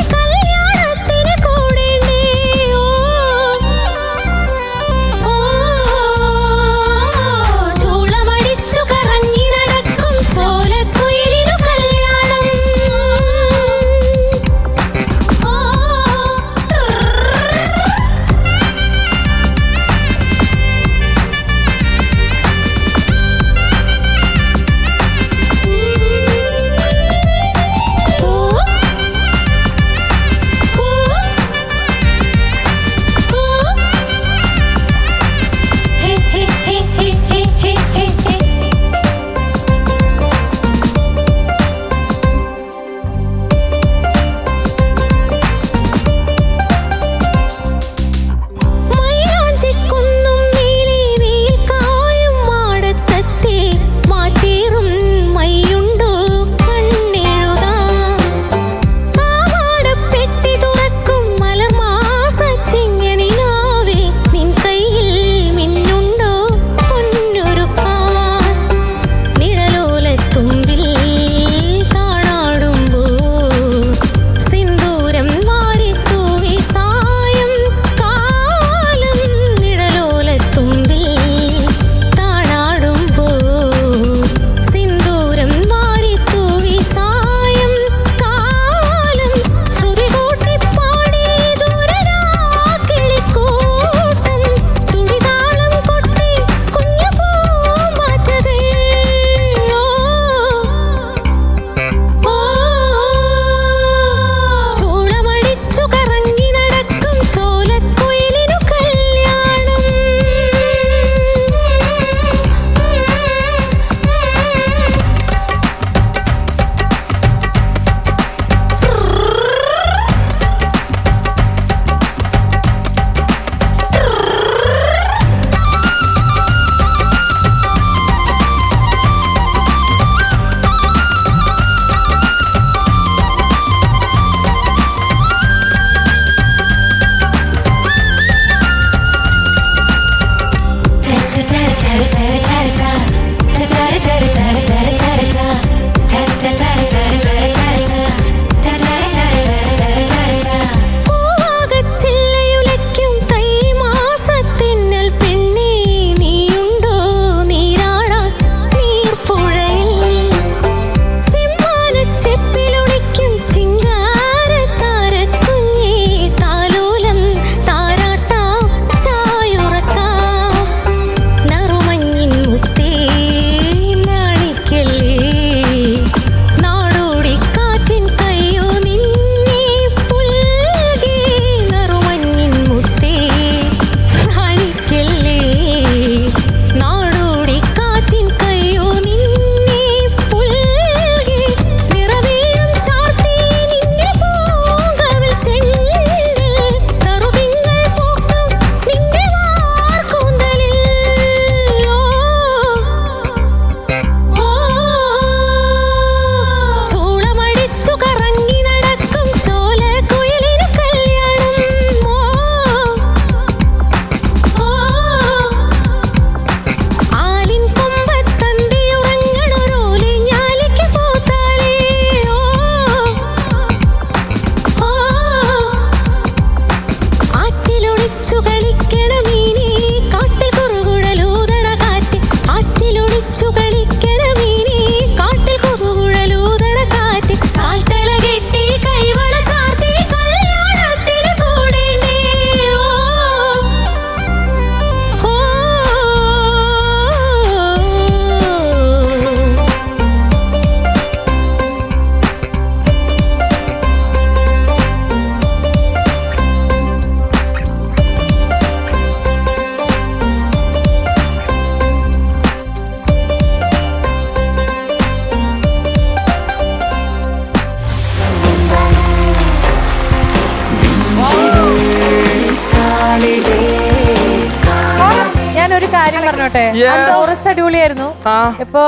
പറഞ്ഞോട്ടെ? Yeah. കോറസ് അടിപൊളിയായിരുന്നു. ആ ഇപ്പൊ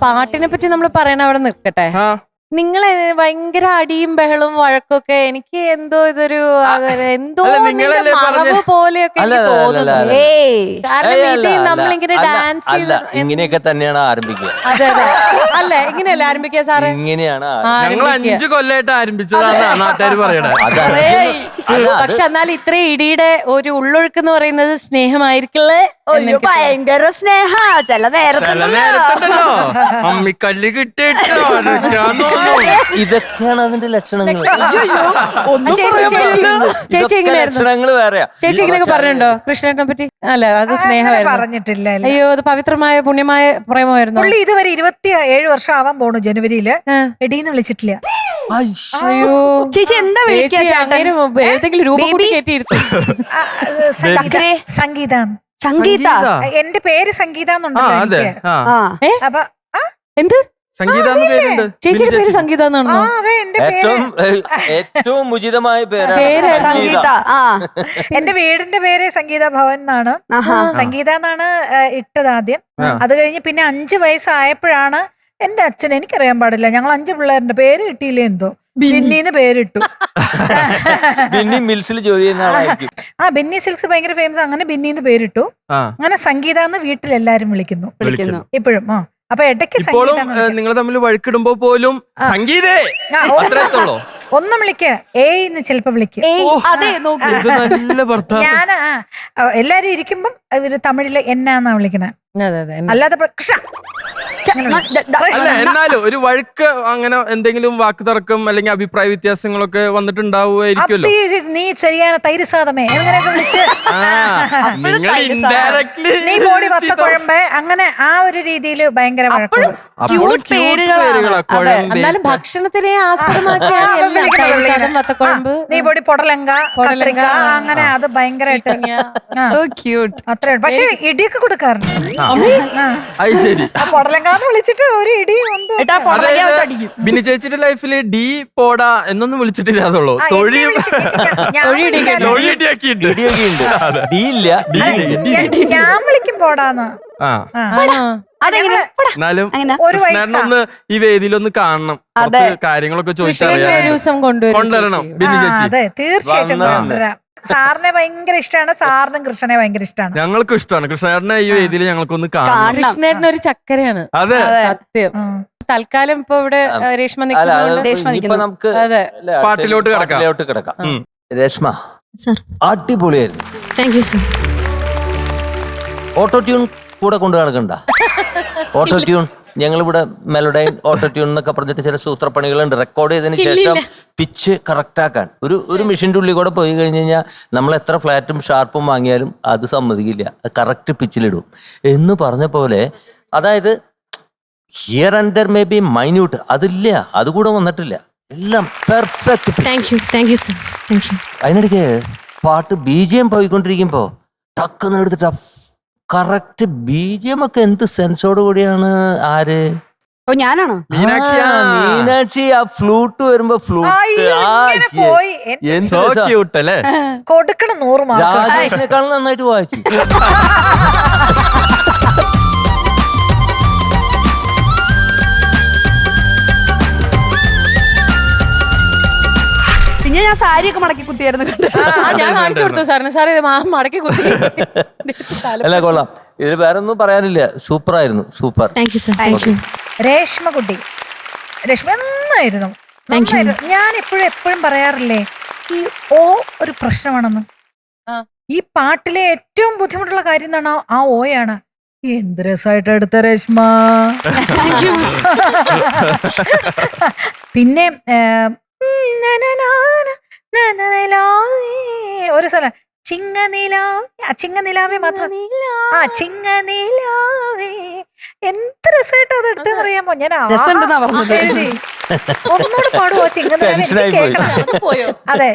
പാട്ടിനെ പറ്റി നമ്മൾ പറയണ അവിടെ നിൽക്കട്ടെ. ആ നിങ്ങള് ഭയങ്കര അടിയും ബഹളവും വഴക്കൊക്കെ എനിക്ക് എന്തോ ഇതൊരു എന്തോ അല്ല, നിന്റെ നിങ്ങളല്ലേ മറവ് പറഞ്ഞെ? പോലെയൊക്കെ അല്ല, എനിക്ക് അല്ല, അല്ല, തോന്നുന്നു. അല്ല. ഏയ് കാരണം ഏയ് ഇത് അല്ല, അല്ല, നമ്മളിങ്ങനെ അല്ല, ഡാൻസ് അല്ല, ചെയ്ത് ഇങ്ങനെയൊക്കെ തന്നെയാണ് ആരംഭിക്കുക. അതെ അതെ അല്ലേ ഇങ്ങനെയല്ലേ ആരംഭിക്കുക സാറേ? ഇങ്ങനെയാണ് ഞങ്ങൾ 5 കൊല്ലമായിട്ട് ആരംഭിച്ചതാണ് നാട്ടുകാർ പറയണേ. പക്ഷെ എന്നാൽ ഇത്ര ഇടിയുടെ ഒരു ഉള്ളൊഴുക്ക് എന്ന് പറയുന്നത് സ്നേഹമായിരിക്കില്ലേ? അയ്യോ ഭയങ്കര സ്നേഹ ചില ചില നേരത്തുണ്ടല്ലോ അമ്മിക്കല്ല് കിട്ടിയിട്ട് ഇതൊക്കെയാണ് അതിന്റെ ലക്ഷണങ്ങൾ. ചേച്ചി എങ്ങനെയായിരുന്നു? ലക്ഷണങ്ങൾ വേറെയാ. ചേച്ചി ഇങ്ങനെയൊക്കെ പറഞ്ഞിട്ടുണ്ടോ കൃഷ്ണേട്ടനെ പറ്റി? അല്ല അത് സ്നേഹമായിരുന്നു. പറഞ്ഞിട്ടില്ല. അയ്യോ അത് പവിത്രമായ പുണ്യമായ പ്രേമമായിരുന്നു. പുള്ളി ഇതുവരെ 27 വർഷം ആവാൻ പോണു. ജനുവരിയില് എടീന്ന് വിളിച്ചിട്ടില്ല. അയ്യോ ചേച്ചി എന്താ വിളിക്കുക ചേച്ചി അങ്ങനെ ഏതെങ്കിലും രൂപം കൂടി കയറ്റിയിരുന്നു. ചക്കരേ സംഗീത. സംഗീത എന്റെ പേര് സംഗീത ആ എന്നുണ്ടല്ലോ അതെ എനിക്ക്. ആ അപ്പൊ എന്ത് സംഗീത എന്ന് പേരുണ്ട്. ചേച്ചിയുടെ പേര് സംഗീത ആ എന്നാണോ? അതെ എന്റെ പേര്. ഏറ്റവും ഉചിതമായ പേര് പേരാണ് സംഗീത. ആ എന്റെ വീടിന്റെ പേര് സംഗീത ഭവൻ എന്നാണ്. ആഹാ. സംഗീത എന്നാണ് ഇട്ടത് ആദ്യം. അത് കഴിഞ്ഞ് പിന്നെ 5 വയസ്സായപ്പോഴാണ് എന്റെ അച്ഛൻ, എനിക്കറിയാൻ പാടില്ല, ഞങ്ങൾ 5 പിള്ളേരുടെ പേര് കിട്ടിയില്ലേ എന്തോ ബിന്നിന്ന് പേരിട്ടു. ബിന്നി മിൽസിൽ ജോലി ചെയ്യുന്ന ആളായിരിക്കും. ആ ബിന്നി സിൽക്സ് ഭയങ്കര ഫേമസ്. അങ്ങനെ ബിന്നിന്ന് പേരിട്ടു. ആ അങ്ങനെ സംഗീത എന്ന് വീട്ടിൽ എല്ലാരും വിളിക്കുന്നു വിളിക്കുന്നു. ഇപ്പോഴും. ആ അപ്പൊ ഇടയ്ക്ക് ഇപ്പോഴും സംഗീത നിങ്ങൾ തമ്മിൽ വഴക്കിടുമ്പോ പോലും സംഗീതേ അത്രയത്തുള്ളൂ. ഒന്നും വിളിക്ക ഏന്ന് ചിലപ്പോ വിളിക്കുക. ഏയ് അതെ നോക്ക് ഇത് നല്ല ഭർത്താവ്. ഞാൻ എല്ലാരും ഇരിക്കുമ്പം ഇവര് തമിഴില് എന്നാന്നാ വിളിക്കണേ. അതെ അതെ അല്ലാതെ കൃഷ്ണ അല്ല എന്നാലും ഒരു വഴക്ക് അങ്ങനെ എന്തെങ്കിലും വാക്ക് തർക്കം അല്ലെങ്കിൽ അഭിപ്രായ വ്യത്യാസങ്ങളൊക്കെ വന്നിട്ടുണ്ടാവുമായിരിക്കുമല്ലോ. നീ ശരിயான തൈര് സാധമേ അങ്ങനെയൊക്കെ വിളിച്ച് നിങ്ങൾ ഇൻഡയറക്ട്ലി നീ പോടി വത്തക്കുഴമ്പ് അങ്ങനെ ആ ഒരു രീതിയില് ഭയങ്കര വഴക്കുള്ളൂ. ക്യൂട്ട് പേരുകളാണ്. എന്നാലും ഭക്ഷണത്തിനെ ആസ്പദമാക്കിയാണ് എല്ലാം. തൈരുസാദം, വത്തക്കുഴമ്പ്, നീ പൊടി പൊടലങ്ക കത്രിക്ക അങ്ങനെ അത് ഭയങ്കരമായിട്ട് So cute. അത്രയാണ്. പക്ഷെ ഇടിയൊക്കെ കൊടുക്കാറുണ്ട്. അത് ശരി. ആ പൊടലങ്കാന്ന് വിളിച്ചിട്ട് ഒരു ഇടി ഉണ്ട്. ഏട്ടാ പൊടലങ്ങ വെച്ച് അടിക്കും. ബിനി ചേച്ചിയുടെ ലൈഫില് ഡി പോടാ എന്നൊന്നും വിളിച്ചിട്ടില്ല. അതുള്ളൂ ആ, തൊഴി എന്നെ വിളിച്ച് ഞാൻ വിളിക്കാറുണ്ട്. തൊഴിയിടിയാക്കിണ്ട്. ഡി ഇല്ല, ഡി ഞാൻ വിളിക്കും പോടാന്ന്. ആ അതെങ്ങനെ എന്നാലും അങ്ങനെ ഒരു കൃഷ്ണനൊന്ന് ഈ വേദിയിലൊന്ന് കാണണം. കുറച്ച് കാര്യങ്ങളൊക്കെ കൃഷ്ണനെ ഒരു ചോദിച്ചറിയാം. ദിവസം കൊണ്ടുവരണം ബിനി ചേച്ചി. അതെ തീർച്ചയായിട്ടും വന്നതാണ്. കൊണ്ടുവരാം. സാറിനെ ഭയങ്കര ഇഷ്ടമാണ്. സാറിനും കൃഷ്ണനെ ഭയങ്കര ഇഷ്ടമാണ്. ഞങ്ങൾക്കും ഇഷ്ടമാണ് കൃഷ്ണേട്ടനെ ഈ വേദിയിൽ ഞങ്ങൾക്കൊന്ന് കാണണം. കാണണം. കൃഷ്ണേട്ടൻ ഒരു ചക്കരയാണ്. അതെ സത്യം. തൽക്കാലം ഇപ്പൊ ഇവിടെ രേഷ്മ അല്ല നിൽക്കുന്നതുകൊണ്ട് രേഷ്മ ഇപ്പൊ നിൽക്കുന്നു. നമുക്ക് അതെ. അല്ലേ, പാട്ടിലോട്ട് കിടക്കാം. പാട്ടിലോട്ട് കിടക്കാം. ഉം. രേഷ്മ സർ അടിപൊളിയായിരുന്നു. Thank you sir. Auto tune കൂടെ കൊണ്ട് നടക്കണ്ട. ഓട്ടോ ട്യൂൺ ഞങ്ങളിവിടെ മെലോഡൈൻ ഓട്ടോ ട്യൂൺ എന്നൊക്കെ പറഞ്ഞിട്ട് ചില സൂത്രപ്പണികളുണ്ട്. റെക്കോർഡ് ചെയ്തതിന് ശേഷം പിച്ച് കറക്റ്റ് ആക്കാൻ ഒരു മെഷീൻ്റെ ഉള്ളിൽ കൂടെ പോയി കഴിഞ്ഞ് കഴിഞ്ഞാൽ നമ്മൾ എത്ര ഫ്ലാറ്റും ഷാർപ്പും വാങ്ങിയാലും അത് സമ്മതിക്കില്ല. കറക്റ്റ് പിച്ചിലിടും എന്ന് പറഞ്ഞ പോലെ. അതായത് here and there may be minute, അതില്ല, അതുകൂടെ വന്നിട്ടില്ല. എല്ലാം perfect. Thank you sir. Thank U. അതിനിടയ്ക്ക് പാട്ട് BGM പോയിക്കൊണ്ടിരിക്കുമ്പോ ടക്കെന്ന് എടുത്തിട്ട് കറക്റ്റ് BGM ഒക്കെ എന്ത് സെൻസോട് കൂടിയാണ്. ആര്? ഓ ഞാനാണോ? മീനാക്ഷി ആ ഫ്ലൂട്ട് വരുമ്പോ ഫ്ലൂട്ട് അയ്യോ, ഇങ്ങനെ പോയി. So cute അല്ലേ? കൊടുക്കണം 100 മാർക്ക്. രാജേഷിനെക്കാളും നന്നായിട്ട് വായിച്ചു. പിന്നെ ഞാൻ സാരിയൊക്കെ മടക്കി കുത്തിയായിരുന്നു കണ്ടു. ഞാൻ കാണിച്ചു കൊടുത്തു സാറിന്. സാറേ ഇത് മടക്കി കുത്തി. അല്ല കൊള്ളാം. ഇതിൽ വേറെ ഒന്നും പറയാനില്ല. സൂപ്പർ ആയിരുന്നു. Super. Thank you sir. Thank you. Reshma കുട്ടി, രേഷ്മ നന്നായിരുന്നു. ഞാൻ എപ്പോഴും പറയാറില്ലേ ഈ ഓ ഒരു പ്രശ്നമാണെന്ന്. ഈ പാട്ടിലെ ഏറ്റവും ബുദ്ധിമുട്ടുള്ള കാര്യം എന്താണ്? ആ ഓയാണ്. എന്ത് രസമായിട്ട് എടുത്ത രേഷ്മ. പിന്നെ ഒരു സ്ഥലം ചിങ്ങനിലാവേ മാത്രം. ആ ചിങ്ങനിലാവേ എന്ത് രസമായിട്ട് അത് എടുത്തെന്നറിയാമോ? ഞാൻ രസമുണ്ടെന്നാ പറഞ്ഞത്. എഴുതി. ഒന്നുകൂടെ പാടുവോ ചിങ്ങനിലാവേ? എനിക്ക് കേൾക്കണം. അതെ.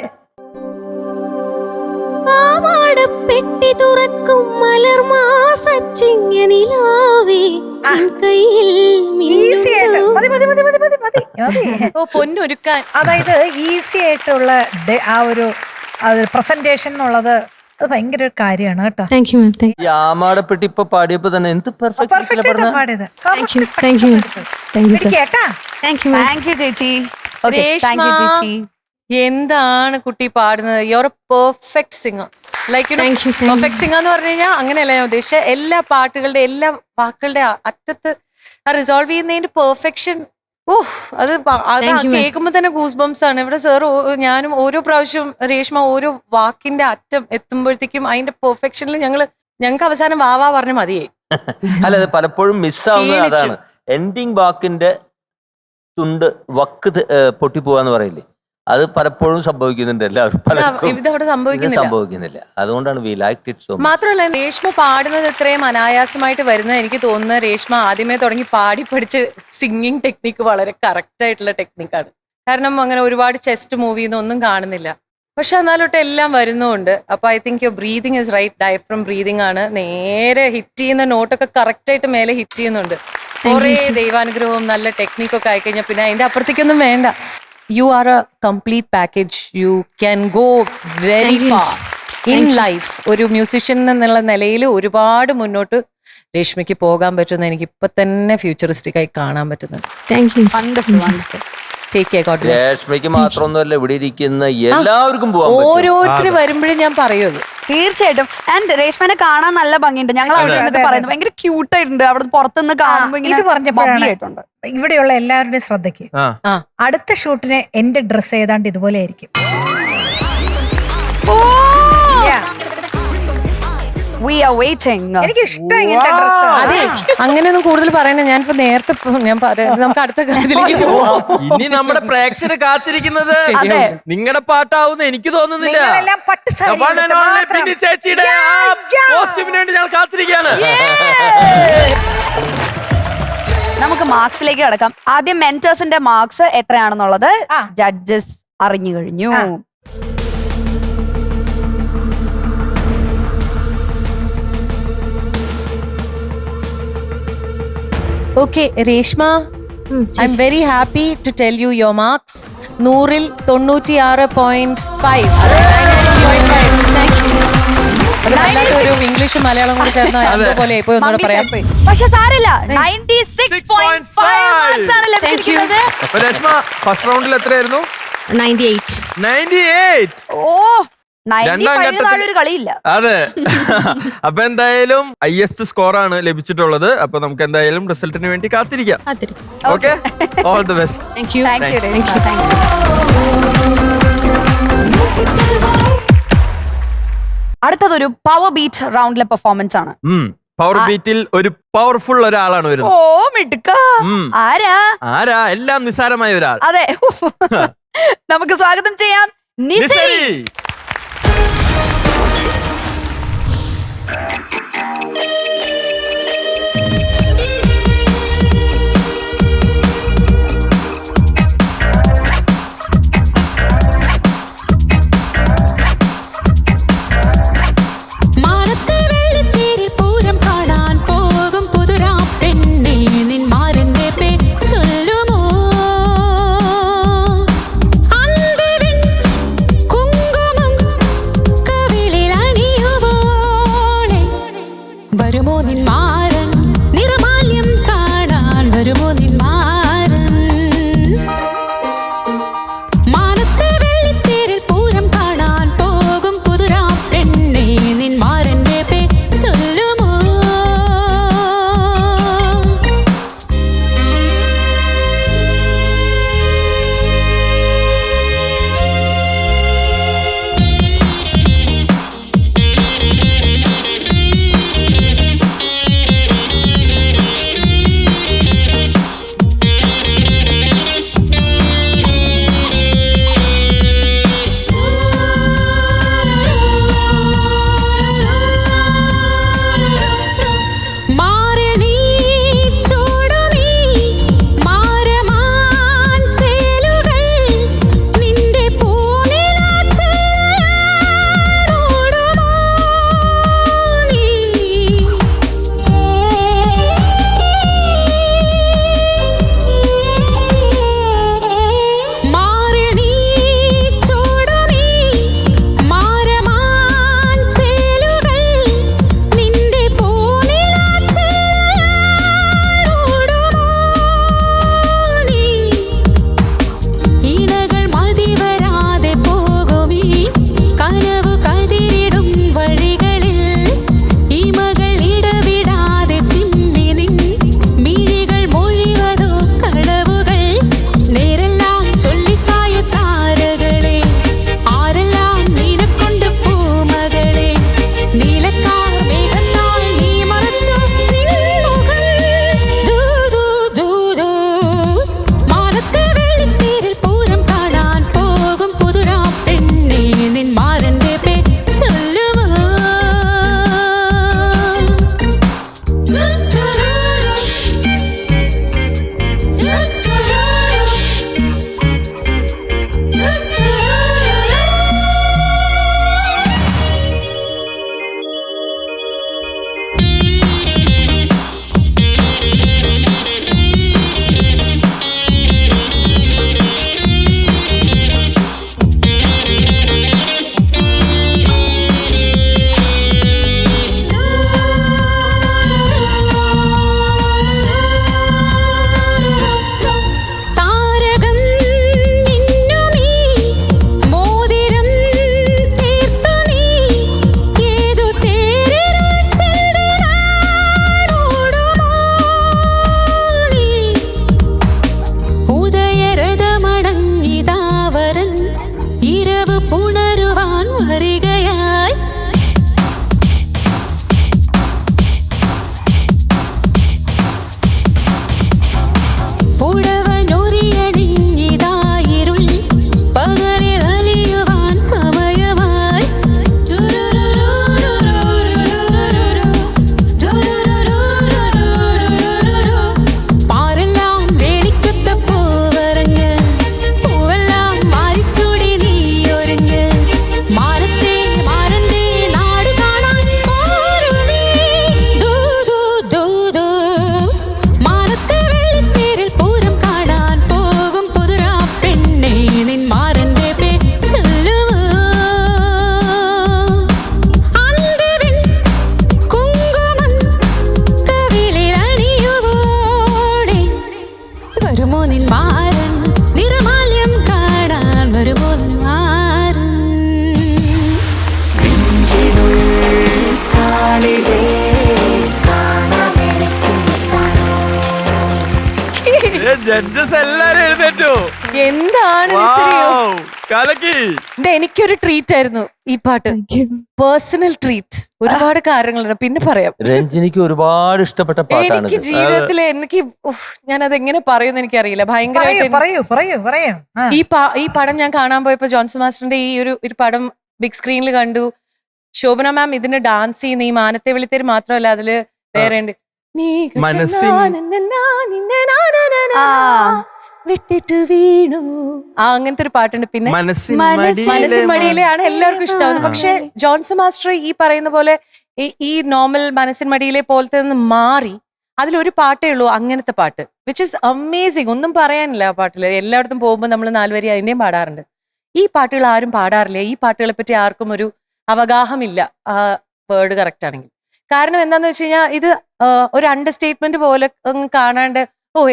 പാവാടപ്പെട്ടി തുറക്കും മലർമാസച്ചിങ്ങനിലാവേ കയ്യിൽ ഈസി ആയിട്ട് മതി. പൊന്നൊരുക്കാൻ. അതായത് ഈസി ആയിട്ടുള്ള ആ ഒരു പ്രസന്റേഷൻ എന്നുള്ളത് അത് ഭയങ്കര ഒരു കാര്യമാണ് കേട്ടോ. Thank you ma'am. ഈ ആമാടപ്പെട്ടി ഇപ്പൊ പാടിയപ്പോ തന്നെ എന്ത് പെർഫെക്റ്റ് ആയിട്ടാണ് പാടിയത്. Thank you thank you thank you sir. കേട്ടാ thank you ma'am. Thank you ചേച്ചി. Okay thank you Reshma. ചേച്ചി. എന്താണ് കുട്ടി പാടുന്നത്? You're a perfect singer. Like Thank you. Perfect singer എന്ന് പറഞ്ഞു കഴിഞ്ഞാൽ അങ്ങനെയല്ല ഞാൻ ഉദ്ദേശിച്ചത്. എല്ലാ പാട്ടുകളുടെ എല്ലാ വാക്കുകളുടെ അറ്റത്ത് ആ റിസോൾവ് ചെയ്യുന്നതിന്റെ പെർഫെക്ഷൻ. അത് Thank you, ma'am. കേൾക്കുമ്പോ തന്നെ ഗൂസ് ബംസ് ആണ്. ഇവിടെ സാർ ഞാനും ഓരോ പ്രാവശ്യം രേഷ്മ ഓരോ വാക്കിന്റെ അറ്റം എത്തുമ്പോഴത്തേക്കും അതിന്റെ പെർഫെക്ഷനിൽ ഞങ്ങൾക്ക് അവസാനം വാവാ പറഞ്ഞ് മതിയായി. അല്ല അത് പലപ്പോഴും മിസ്സാവുന്നത് ക്ഷീണിച്ചു. അതാണ്. എൻഡിങ് വാക്കിന്റെ തുണ്ട് വക്ക് പൊട്ടിപ്പോവാന്ന് പറയില്ലേ, അത് പലപ്പോഴും സംഭവിക്കുന്നുണ്ട്. എല്ലാവരും പലർക്കും ഇതവിടെ ഇത് സംഭവിക്കുന്നില്ല. സംഭവിക്കുന്നില്ല. അതുകൊണ്ടാണ് we like it so much. മാത്രമല്ല രേഷ്മ പാടുന്നത് ഇത്രയും അനായാസമായിട്ട് വരുന്നത് എനിക്ക് തോന്നുന്നത് രേഷ്മ ആദ്യമേ തുടങ്ങി പാടി പഠിച്ച് സിംഗിങ് ടെക്നിക്ക് വളരെ കറക്റ്റ് ആയിട്ടുള്ള ടെക്നിക്കാണ്. കാരണം അങ്ങനെ ഒരുപാട് ചെസ്റ്റ് മൂവ് ചെയ്യുന്നൊന്നും കാണുന്നില്ല. പക്ഷെ എന്നാലോട്ട് എല്ലാം വരുന്നുണ്ട്. അപ്പൊ I think your breathing is right. Diaphragm breathing ആണ്. നേരെ ഹിറ്റ് ചെയ്യുന്ന നോട്ടൊക്കെ കറക്റ്റ് ആയിട്ട് മേലെ ഹിറ്റ് ചെയ്യുന്നുണ്ട്. കുറേ ദൈവാനുഗ്രഹവും നല്ല ടെക്നിക്കൊക്കെ ആയിക്കഴിഞ്ഞാൽ പിന്നെ അതിന്റെ അപ്പുറത്തേക്കൊന്നും വേണ്ട. You are a complete package. You can go very far in life. ഒരു മ്യൂസിഷ്യൻ എന്നുള്ള നിലയിൽ ഒരുപാട് മുന്നോട്ട് രേഷ്മയ്ക്ക് പോകാൻ പറ്റുന്ന എനിക്ക് ഇപ്പൊ തന്നെ ഫ്യൂച്ചറിസ്റ്റിക് ആയി കാണാൻ പറ്റുന്നത്. Thank you. Wonderful wonderful. Take care. God bless. രേഷ്മയ്ക്ക് മാത്രമൊന്നുമല്ല, ഇവിടെ ഇരിക്കുന്ന എല്ലാവർക്കും പോകാൻ പറ്റും. ഓരോരുത്തർ വരുമ്പോഴും ഞാൻ പറയുള്ളൂ. തീർച്ചയായിട്ടും. ആൻഡ് രേഷ്മനെ കാണാൻ നല്ല ഭംഗിയുണ്ട്. ഞങ്ങൾ അവിടെ നിന്നിട്ട് പറയുന്നത് ഭയങ്കര ക്യൂട്ട് ആയിട്ടുണ്ട്. അവിടെ പുറത്തുനിന്ന് കാണുമ്പോ ഇത് ഇങ്ങനെ പറഞ്ഞപ്പോഴാണ് bubbly ആയിട്ടുണ്ട്. ഇവിടെയുള്ള എല്ലാവരുടെയും ശ്രദ്ധയ്ക്ക് ആ അടുത്ത ഷൂട്ടിന് എന്റെ ഡ്രസ്സ് ഏതാണ്ട് ഇതുപോലെ ആയിരിക്കും. We are waiting. എനിക്ക് ഇഷ്ടം ഇങ്ങനത്തെ ഡ്രസ്സ്. അതെ, അങ്ങനെയൊന്നും കൂടുതൽ പറയണേ. ഞാനിപ്പോ നേരത്തെ ഞാൻ നമുക്ക് അടുത്ത കാര്യത്തിലേക്ക് പോവാം. ഇനി നമ്മുടെ പ്രേക്ഷകർ കാത്തിരിക്കുന്നത് അതെ. നിങ്ങളുടെ പാട്ടാവുന്ന എനിക്ക് തോന്നുന്നില്ല. നിങ്ങളെല്ലാം പട്ട് സാരി One and ഉടുത്ത് only മാത്രം. ബിന്നി ചേച്ചിയുടെ കോസ്റ്റ്യൂമിന് വേണ്ടി ഞങ്ങൾ കാത്തിരിക്കുകയാണ്. നമുക്ക് മാർക്സിലേക്ക് കിടക്കാം. ആദ്യം മെന്റേഴ്സിന്റെ മാർക്സ് എത്രയാണെന്നുള്ളത് ആ. ജഡ്ജസ് അറിഞ്ഞു കഴിഞ്ഞു. ആ. Okay Reshma, I am very happy to tell you your marks. 100-ൽ 96.5. ഒരു ഇംഗ്ലീഷും മലയാളം കൂടി ചേർന്ന അതുപോലെ പോയി ഒന്നുകൂടെ പറയാം. പക്ഷെ സാരില്ല, 96.5 മാർക്സ് ആണ് ലഭിച്ചിരിക്കുന്നത്. അപ്പൊ രേഷ്മ ഫസ്റ്റ് റൗണ്ടിൽ എത്രയായിരുന്നു? 98. 98. ഓ 95 താഴെ ഒരു കളിയില്ല. അതെ. അപ്പൊ എന്തായാലും ഹൈയസ്റ്റ് സ്കോർ ആണ് ലഭിച്ചിട്ടുള്ളത്. അപ്പൊ നമുക്ക് എന്തായാലും റിസൾട്ടിന് വേണ്ടി കാത്തിരിക്കാം. Okay, all the best. Thank you. Thank you Reshma. Thank you. അടുത്തതൊരു പവർ ബീറ്റ് റൗണ്ടിലെ പെർഫോമൻസ് ആണ്. പവർ ബീറ്റിൽ ഒരു പവർഫുൾ ഒരാളാണ് ഓ വരുന്നത്. മിടുക്ക. ഉം. ആരാ? ആരാ? എല്ലാം നിസ്സാരമായ ഒരാൾ. അതെ. നമുക്ക് സ്വാഗതം ചെയ്യാം നിസരി. നിസരി. ജഡ്ജസ് എല്ലാരും എഴുന്നേറ്റു. എന്താണ് നിസരിയോ? Wow, കലക്കി. ഇത് എനിക്കൊരു ട്രീറ്റ് ആയിരുന്നു ഈ പാട്ട്, പേഴ്സണൽ ട്രീറ്റ്. ഒരുപാട് കാര്യങ്ങളുണ്ട്, പിന്നെ പറയാം. രഞ്ജിനിക്ക് ഒരുപാട് ഇഷ്ടപ്പെട്ട പാട്ടാണ് എനിക്ക് ജീവിതത്തില് എനിക്ക് ഞാൻ അത് എങ്ങനെ പറയുമെന്ന് എനിക്കറിയില്ല. ഭയങ്കരമായിട്ട് പറയൂ. ഈ പടം ഞാൻ കാണാൻ പോയപ്പോ ജോൺസൺ മാസ്റ്ററിന്റെ ഈ ഒരു പടം ബിഗ് സ്ക്രീനിൽ കണ്ടു. ശോഭന മാം ഇതിന് ഡാൻസ് ചെയ്യുന്ന ഈ മാനത്തെ വിളിത്തേര് മാത്രമല്ല, അതില് വേറെ ഉണ്ട് വിട്ടിട്ട് വീണു, അങ്ങനത്തെ ഒരു പാട്ടുണ്ട്. പിന്നെ മനസ്സിൻ മടിയിലെയാണ് എല്ലാവർക്കും ഇഷ്ടമാവുന്നത്. പക്ഷെ ജോൺസൺ മാസ്റ്റർ ഈ പറയുന്ന പോലെ ഈ നോർമൽ മനസ്സിൻ മടിയിലെ പോലത്തെ നിന്ന് മാറി അതിലൊരു പാട്ടേ ഉള്ളൂ അങ്ങനത്തെ പാട്ട്, വിച്ച് ഇസ് അമേസിങ്. ഒന്നും പറയാനില്ല ആ പാട്ടില്. എല്ലായിടത്തും പോകുമ്പോൾ നമ്മൾ 4 വരി അതിന്റെയും പാടാറുണ്ട്. ഈ പാട്ടുകൾ ആരും പാടാറില്ല. ഈ പാട്ടുകളെ പറ്റി ആർക്കും ഒരു അവഗാഹമില്ല, ആ വേർഡ് കറക്റ്റ് ആണെങ്കിൽ. കാരണം എന്താന്ന് വെച്ച് കഴിഞ്ഞാൽ ഇത് ഒരു അണ്ടർസ്റ്റേറ്റ്മെന്റ് പോലെ കാണാണ്ട്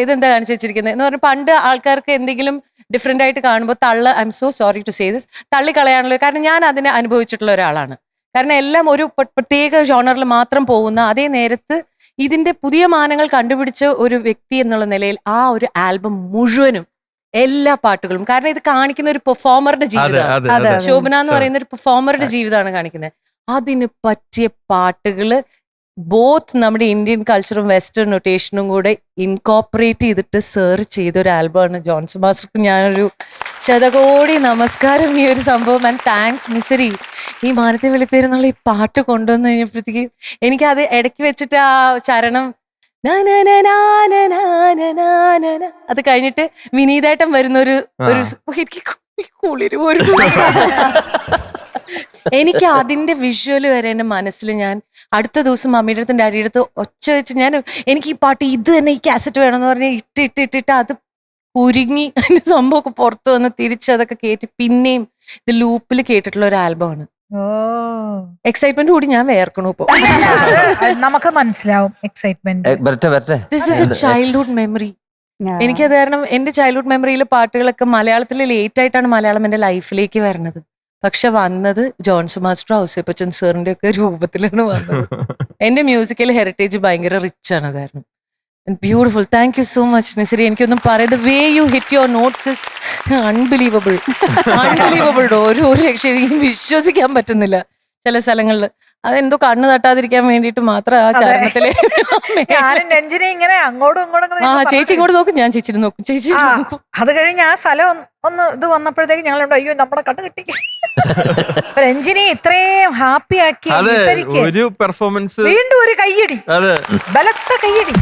ഇതെന്താ കാണിച്ചു വെച്ചിരിക്കുന്നത് എന്ന് പറഞ്ഞാൽ പണ്ട് ആൾക്കാർക്ക് എന്തെങ്കിലും ഡിഫറെന്റ് ആയിട്ട് കാണുമ്പോൾ I am so sorry to say this, തള്ളിക്കളയാനുള്ളത്. കാരണം ഞാൻ അതിനെ അനുഭവിച്ചിട്ടുള്ള ഒരാളാണ്. കാരണം എല്ലാം ഒരു പ്രത്യേക ജോണറിൽ മാത്രം പോകുന്ന, അതേ നേരത്ത് ഇതിന്റെ പുതിയ മാനങ്ങൾ കണ്ടുപിടിച്ച ഒരു വ്യക്തി എന്നുള്ള നിലയിൽ ആ ഒരു ആൽബം മുഴുവനും എല്ലാ പാട്ടുകളും, കാരണം ഇത് കാണിക്കുന്ന ഒരു പെർഫോമറുടെ ജീവിതമാണ്. ശോഭന എന്ന് പറയുന്ന ഒരു പെർഫോമറുടെ ജീവിതമാണ് കാണിക്കുന്നത്. അതിന് പറ്റിയ പാട്ടുകള് ബോത്ത് നമ്മുടെ ഇന്ത്യൻ കൾച്ചറും വെസ്റ്റേൺ നൊട്ടേഷനും കൂടെ ഇൻകോപ്പറേറ്റ് ചെയ്തിട്ട് സെർച്ച് ചെയ്തൊരു ആൽബമാണ് ജോൺസൺ മാസ്റ്റർക്ക് ഞാനൊരു ശതകോടി നമസ്കാരം ഈ ഒരു സംഭവം. ആൻഡ് താങ്ക്സ് നിസരി, ഈ മാനത്തെ വിളിത്തേരുന്നുള്ള ഈ പാട്ട് കൊണ്ടുവന്നു കഴിഞ്ഞപ്പോഴത്തേക്ക് എനിക്കത് ഇടയ്ക്ക് വെച്ചിട്ട് ആ ചരണം അത് കഴിഞ്ഞിട്ട് വിനീതേട്ടൻ വരുന്നൊരു എനിക്ക് കുളിര് ഒരു എനിക്ക് അതിന്റെ വിഷ്വല് വരെ എന്റെ മനസ്സിൽ ഞാൻ അടുത്ത ദിവസം മമ്മിയുടെ അടുത്തും ഡാഡിയുടെ അടുത്ത് ഒച്ച വെച്ച് എനിക്ക് ഈ പാട്ട് ഇത് തന്നെ ഈ കാസറ്റ് വേണമെന്ന് പറഞ്ഞ് ഇട്ടിട്ട് അത് ഉരുങ്ങി അതിന്റെ സംഭവമൊക്കെ പുറത്തു വന്ന് തിരിച്ചതൊക്കെ കേട്ടി പിന്നെയും ഇത് ലൂപ്പിൽ കേട്ടിട്ടുള്ള ഒരു ആൽബമാണ്. എക്സൈറ്റ്മെന്റ് കൂടി ഞാൻ വേർക്കണു ഇപ്പൊ. നമുക്ക് മനസ്സിലാവും excitement. This is A childhood memory. എനിക്കത് കാരണം എന്റെ ചൈൽഡ്ഹുഡ് മെമ്മറിയിലെ പാട്ടുകളൊക്കെ മലയാളത്തിൽ ലേറ്റ് ആയിട്ടാണ് മലയാളം എന്റെ ലൈഫിലേക്ക് വരുന്നത്. പക്ഷെ വന്നത് ജോൺസൺ മാസ്റ്റർ, ഔസേപ്പച്ചൻ സാറിന്റെ ഒക്കെ രൂപത്തിലാണ് വന്നത്. എന്റെ മ്യൂസിക്കൽ ഹെറിറ്റേജ് ഭയങ്കര റിച്ച് ആണ് കാരണം. Beautiful. Thank you so much Nisari. എനിക്കൊന്നും പറയുന്നത് way you hit your notes is unbelievable. ഒരു രക്ഷയും വിശ്വസിക്കാൻ പറ്റുന്നില്ല ചില സ്ഥലങ്ങളിൽ. അതെന്തോ കണ്ണ് തട്ടാതിരിക്കാൻ വേണ്ടിട്ട് മാത്രം ആ ചരണത്തിലെ ഇങ്ങനെ അങ്ങോട്ടും ഇങ്ങോട്ടും ചേച്ചി ഇങ്ങോട്ട് നോക്കും, ഞാൻ ചേച്ചിനെ നോക്കും, ചേച്ചി നോക്കും. അത് കഴിഞ്ഞ് ആ സ്ഥലം ഒന്ന് ഇത് വന്നപ്പോഴത്തേക്ക് ഞങ്ങളുണ്ട് അയ്യോ നമ്മുടെ കണ്ണ് കിട്ടി. രഞ്ജിനി ഇത്രയും ഹാപ്പി ആക്കി ഒരു പെർഫോമൻസ്, വീണ്ടും ഒരു കയ്യടി, ബലത്ത കയ്യടി.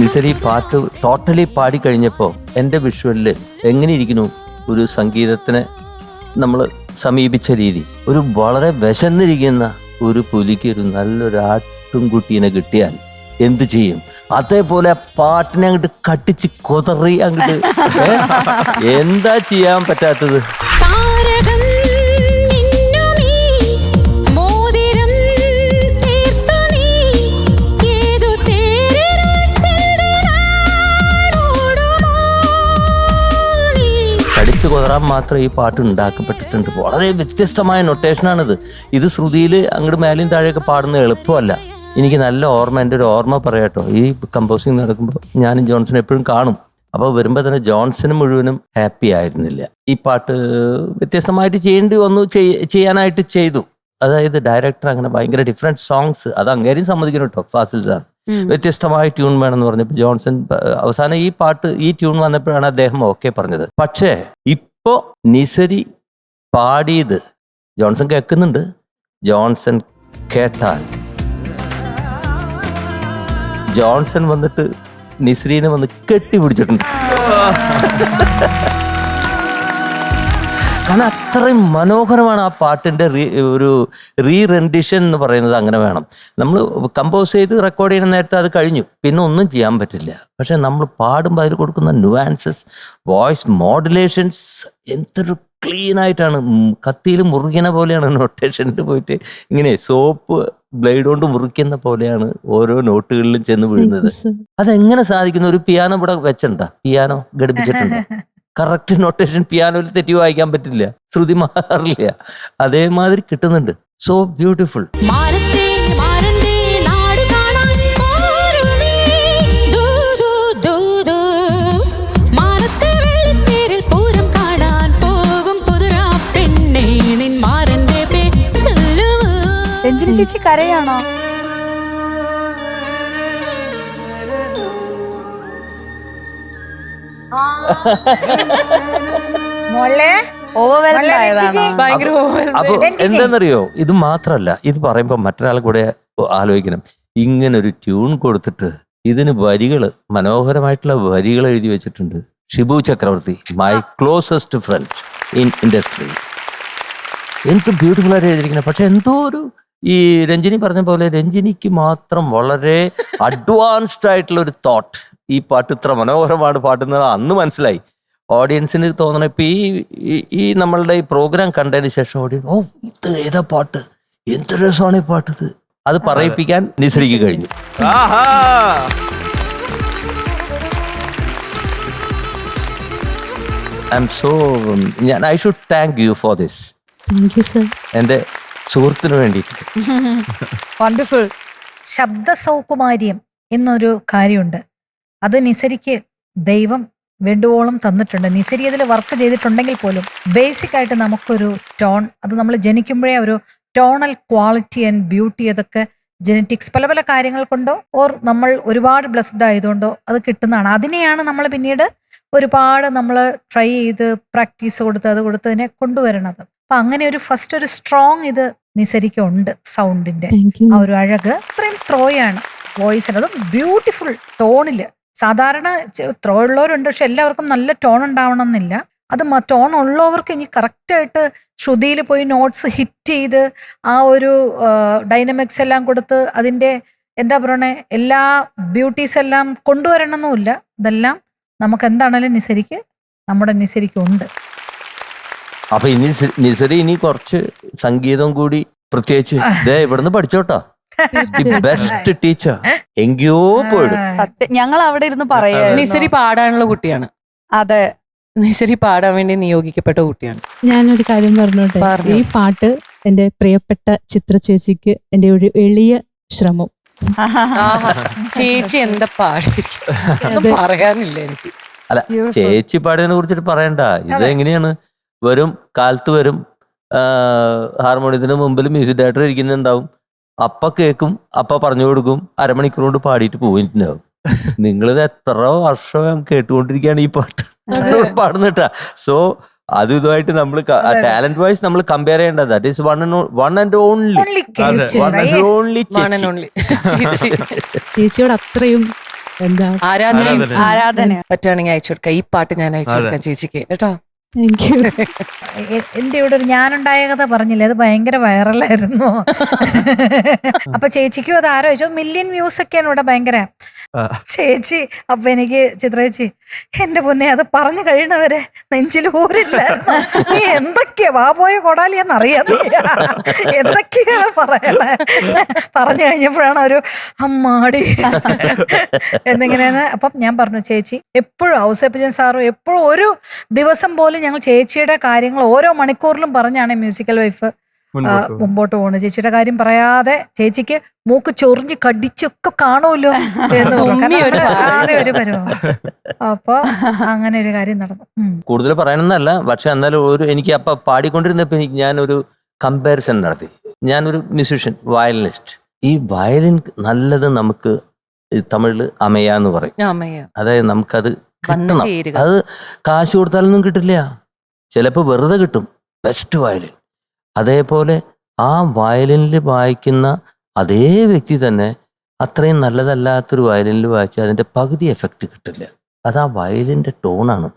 നിസരി പാട്ട് ടോട്ടലി പാടി കഴിഞ്ഞപ്പോ എന്റെ വിഷ്വലില് എങ്ങനെ ഇരിക്കുന്നു ഒരു സംഗീതത്തിനെ നമ്മൾ സമീപിച്ച രീതി. ഒരു വളരെ വിശന്നിരിക്കുന്ന ഒരു പുലിക്ക് ഒരു നല്ലൊരു ആട്ടുംകുട്ടീനെ കിട്ടിയാൽ എന്തു ചെയ്യും, അതേപോലെ പാട്ടിനെ അങ്ങോട്ട് കട്ടിച്ച് കൊതറി അങ്ങോട്ട് എന്താ ചെയ്യാൻ പറ്റാത്തത്. കടിച്ചു കൊതറാൻ മാത്രം ഈ പാട്ട് ഉണ്ടാക്കപ്പെട്ടിട്ടുണ്ട്. വളരെ വ്യത്യസ്തമായ നൊട്ടേഷനാണിത്. ഇത് ശ്രുതിയിൽ അങ്ങോട്ട് മേലെയും താഴെയൊക്കെ പാടുന്നത് എളുപ്പമല്ല. എനിക്ക് നല്ല ഓർമ്മ, എൻ്റെ ഒരു ഓർമ്മ പറയാട്ടോ, ഈ കമ്പോസിങ് നടക്കുമ്പോൾ ഞാനും ജോൺസൺ എപ്പോഴും കാണും. അപ്പോൾ വരുമ്പോൾ തന്നെ ജോൺസൺ മുഴുവനും ഹാപ്പി ആയിരുന്നില്ല. ഈ പാട്ട് വ്യത്യസ്തമായിട്ട് ചെയ്യാനായിട്ട് ചെയ്തു. അതായത് ഡയറക്ടർ അങ്ങനെ ഭയങ്കര ഡിഫറെന്റ് സോങ്സ്, അത് അങ്ങേരും സമ്മതിക്കണം കേട്ടോ ഫാസിൽ സാർ. വ്യത്യസ്തമായ ട്യൂൺ വേണമെന്ന് പറഞ്ഞപ്പോൾ ജോൺസൺ അവസാനം ഈ ട്യൂൺ വന്നപ്പോഴാണ് അദ്ദേഹം ഓക്കെ പറഞ്ഞത്. പക്ഷേ ഇപ്പോ നിസരി പാടിയത് ജോൺസൺ കേൾക്കുന്നുണ്ട്. ജോൺസൺ കേട്ടാൽ ജോൺസൺ വന്നിട്ട് നിസ്രീനെ വന്ന് കെട്ടിപ്പിടിച്ചിട്ടുണ്ട്. കാരണം അത്രയും മനോഹരമാണ് ആ പാട്ടിൻ്റെ ഒരു റീറെൻഡിഷൻ എന്ന് പറയുന്നത്. അങ്ങനെ വേണം. നമ്മൾ കമ്പോസ് ചെയ്ത് റെക്കോർഡ് ചെയ്യുന്ന നേരത്തെ അത് കഴിഞ്ഞു, പിന്നെ ഒന്നും ചെയ്യാൻ പറ്റില്ല. പക്ഷെ നമ്മൾ പാടുമ്പോൾ അതിൽ കൊടുക്കുന്ന നുവാൻസസ്, വോയിസ് മോഡുലേഷൻസ് എന്തൊരു ക്ലീൻ ആയിട്ടാണ്. കത്തിയിൽ മുറുകിന പോലെയാണ് നൊട്ടേഷനിൽ പോയിട്ട് ഇങ്ങനെ സോപ്പ് ബ്ലേഡ് കൊണ്ട് മുറിക്കുന്ന പോലെയാണ് ഓരോ നോട്ടുകളിലും ചെന്ന് വീഴുന്നത്. അതെങ്ങനെ സാധിക്കുന്നു? ഒരു പിയാനോ ഇവിടെ വെച്ചിട്ടുണ്ടോ? പിയാനോ ഘടിപ്പിച്ചിട്ടുണ്ടോ? കറക്റ്റ് നൊട്ടേഷൻ പിയാനോയിൽ തെറ്റി വായിക്കാൻ പറ്റില്ല, ശ്രുതി മാറില്ല. അതേമാതിരി കിട്ടുന്നുണ്ട്. So beautiful. രഞ്ജിനി ചേച്ചി കരയാണോ? മോളെ ഓവർവെൽഡ് ആയതാണോ? ഭയങ്കര അപ്പൊ എന്താണെന്നറിയോ, ഇത് മാത്രല്ല, ഇത് പറയുമ്പോ മറ്റൊരാൾ കൂടെ ആലോചിക്കണം. ഇങ്ങനെ ഒരു ട്യൂൺ കൊടുത്തിട്ട് ഇതിന് വരികള്, മനോഹരമായിട്ടുള്ള വരികൾ എഴുതി വെച്ചിട്ടുണ്ട് ഷിബു ചക്രവർത്തി, my closest friend in industry. എന്ത് ബ്യൂട്ടിഫുൾ ആയിട്ട് എഴുതിയിരിക്കുന്നത്. പക്ഷെ എന്തോ ഒരു, ഈ രഞ്ജിനി പറഞ്ഞ പോലെ രഞ്ജിനിക്ക് മാത്രം വളരെ അഡ്വാൻസ്ഡ് ആയിട്ടുള്ള ഒരു തോട്ട്. ഈ പാട്ട് ഇത്ര മനോഹരമാണ് പാട്ടുന്നത് അന്ന് മനസ്സിലായി. ഓഡിയൻസിന് തോന്നണം ഇപ്പൊ ഈ നമ്മളുടെ ഈ പ്രോഗ്രാം കണ്ടതിന് ശേഷം ഓഡിയൻസ്, ഓ ഇത് ഏതാ പാട്ട്, എന്ത് രസമാണ് ഈ പാട്ടത്, അത് പറയിപ്പിക്കാൻ നിസരിക്ക് കഴിഞ്ഞു. ആഹാ. I should thank you for this. Thank you sir. എന്റെ സുഹൃത്തിന് വേണ്ടിയിട്ട്. വണ്ടർഫുൾ. ശബ്ദ സൗകുമാര്യം എന്നൊരു കാര്യമുണ്ട്. അത് നിസരിക്ക് ദൈവം വേണ്ടുവോളം തന്നിട്ടുണ്ട്. നിസരി അതിൽ വർക്ക് ചെയ്തിട്ടുണ്ടെങ്കിൽ പോലും ബേസിക് ആയിട്ട് നമുക്കൊരു ടോൺ, അത് നമ്മൾ ജനിക്കുമ്പോഴേ ഒരു ടോണൽ ക്വാളിറ്റി ആൻഡ് ബ്യൂട്ടി, അതൊക്കെ ജെനറ്റിക്സ് പല പല കാര്യങ്ങൾ കൊണ്ടോ ഓർ നമ്മൾ ഒരുപാട് ബ്ലെസ്ഡ് ആയതുകൊണ്ടോ അത് കിട്ടുന്നതാണ്. അതിനെയാണ് നമ്മൾ പിന്നീട് ഒരുപാട് നമ്മൾ ട്രൈ ചെയ്ത് പ്രാക്ടീസ് കൊടുത്ത് അത് കൊടുത്തതിനെ കൊണ്ടുവരണത്. അപ്പൊ അങ്ങനെ ഒരു ഫസ്റ്റ് ഒരു സ്ട്രോങ് ഇത് നിസരിക്ക് ഉണ്ട്. സൗണ്ടിന്റെ ആ ഒരു അഴക് അത്രയും ത്രോയാണ് വോയിസിന്, അതും ബ്യൂട്ടിഫുൾ ടോണില്. സാധാരണ ത്രോ ഉള്ളവരുണ്ട്, പക്ഷെ എല്ലാവർക്കും നല്ല ടോൺ ഉണ്ടാവണം എന്നില്ല. അത് ടോൺ ഉള്ളവർക്ക് ഇനി കറക്റ്റായിട്ട് ശ്രുതിയിൽ പോയി നോട്ട്സ് ഹിറ്റ് ചെയ്ത് ആ ഒരു ഡൈനമിക്സ് എല്ലാം കൊടുത്ത് അതിൻ്റെ എന്താ പറയണേ എല്ലാ ബ്യൂട്ടീസ് എല്ലാം കൊണ്ടുവരണമെന്നുമില്ല. ഇതെല്ലാം നമുക്ക് എന്താണേലും നമ്മുടെ നിസരിക്ക് ഉണ്ട്. അപ്പൊ ഇനി നിസരി ഇനി കുറച്ച് സംഗീതം കൂടി പ്രത്യേകിച്ച് ഇവിടുന്ന് പഠിച്ചോട്ടോ. Best teacher എങ്കയോ പോയിടും. ഞങ്ങൾ അവിടെ ഇരുന്ന് പറയാ. നിസരി പാടാനുള്ള കുട്ടിയാണ്. അതെ, നിസരി പാടാൻ വേണ്ടി നിയോഗിക്കപ്പെട്ട കുട്ടിയാണ്. ഞാനൊരു കാര്യം പറഞ്ഞോട്ടെ. ഈ പാട്ട് എന്റെ പ്രിയപ്പെട്ട ചിത്ര ചേച്ചിക്ക് എന്റെ ഒരു എളിയ ശ്രമം. ചേച്ചി എന്താ പാടിയിരിക്കും പറയാനില്ല എനിക്ക്. അല്ല, ചേച്ചി പാടിയതിനെ കുറിച്ചിട്ട് പറയണ്ട. ഇത് എങ്ങനെയാണ്, വരും കാലത്ത് വരും, ഹാർമോണിയത്തിന് മുമ്പിൽ മ്യൂസിക് ഡയറക്ടർ ഇരിക്കുന്നുണ്ടാവും, അപ്പ കേൾക്കും, അപ്പ പറഞ്ഞു കൊടുക്കും, അരമണിക്കൂർ കൊണ്ട് പാടിയിട്ട് പോയിട്ടുണ്ടാവും. നിങ്ങളിത് എത്ര വർഷം കേട്ടുകൊണ്ടിരിക്കുകയാണ് ഈ പാട്ട് പാടുന്നിട്ടാ. സോ അത് ഇതുമായിട്ട് നമ്മൾ ടാലന്റ് വൈസ് നമ്മൾ കമ്പയർ ചെയ്യേണ്ടത്. That is one and only ചേച്ചിയോട് അത്രയും എന്താ ആരാധന. പറ്റുവാണെങ്കിൽ അയച്ചു കൊടുക്കാം. ഈ പാട്ട് ഞാൻ അയച്ചു കൊടുക്കാം ചേച്ചിക്ക് കേട്ടോ. Thank U. എന്റെ ഇവിടെ ഒരു ഞാനുണ്ടായ കഥ പറഞ്ഞില്ലേ, അത് ഭയങ്കര വൈറലായിരുന്നു. അപ്പൊ ചേച്ചിക്കും അത് ആരോ ചോദിച്ചു, മില്യൺ വ്യൂസ് ഒക്കെയാണ് ഇവിടെ ഭയങ്കര. ചേച്ചി അപ്പൊ എനിക്ക് ചിത്ര ചേച്ചി, എന്റെ പൊന്നെ അത് പറഞ്ഞു കഴിയണവരെ നെഞ്ചിൽ ഊരില്ലായിരുന്നു. നീ എന്തൊക്കെയാ വാപോയ കൊടാലിയെന്നറിയാം, എന്തൊക്കെയാ പറയണേ. പറഞ്ഞു കഴിഞ്ഞപ്പോഴാണ് ഒരു അമ്മാടി എന്നിങ്ങനെയാണ്. അപ്പം ഞാൻ പറഞ്ഞു, ചേച്ചി എപ്പോഴും ഔസേപ്പച്ചൻ സാറും എപ്പോഴും ഒരു ദിവസം പോലും ഞങ്ങൾ ചേച്ചിയുടെ കാര്യങ്ങൾ ഓരോ മണിക്കൂറിലും പറഞ്ഞാണ് മ്യൂസിക്കൽ വൈഫ് മുമ്പോട്ട് പോകുന്നത്. ചേച്ചിയുടെ കാര്യം പറയാതെ ചേച്ചിക്ക് മൂക്ക് ചൊറിഞ്ഞ് കടിച്ചൊക്കെ കാണുമല്ലോ എന്ന് ഒരു പരുവം. അപ്പൊ അങ്ങനെ ഒരു കാര്യം നടന്നു. കൂടുതൽ പറയണമെന്നല്ല, പക്ഷെ എന്നാലും എനിക്ക് അപ്പൊ പാടിക്കൊണ്ടിരുന്നപ്പോ ഞാനൊരു കമ്പാരിസൺ നടത്തി. ഞാനൊരു മ്യൂസിഷ്യൻ, വയലിനിസ്റ്റ്. ഈ വയലിൻ നല്ലത് നമുക്ക് തമിഴില് അമയാന്ന് പറയും. അതായത് നമുക്കത് കിട്ടണം. അത് കാശ് കൊടുത്താലൊന്നും കിട്ടില്ല, ചിലപ്പോൾ വെറുതെ കിട്ടും ബെസ്റ്റ് വയലിൻ. അതേപോലെ ആ വയലിനിൽ വായിക്കുന്ന അതേ വ്യക്തി തന്നെ അത്രയും നല്ലതല്ലാത്തൊരു വയലിനിൽ വായിച്ചാൽ അതിൻ്റെ പകുതി എഫക്റ്റ് കിട്ടില്ല. അത് ആ വയലിൻ്റെ ടോണാണ്.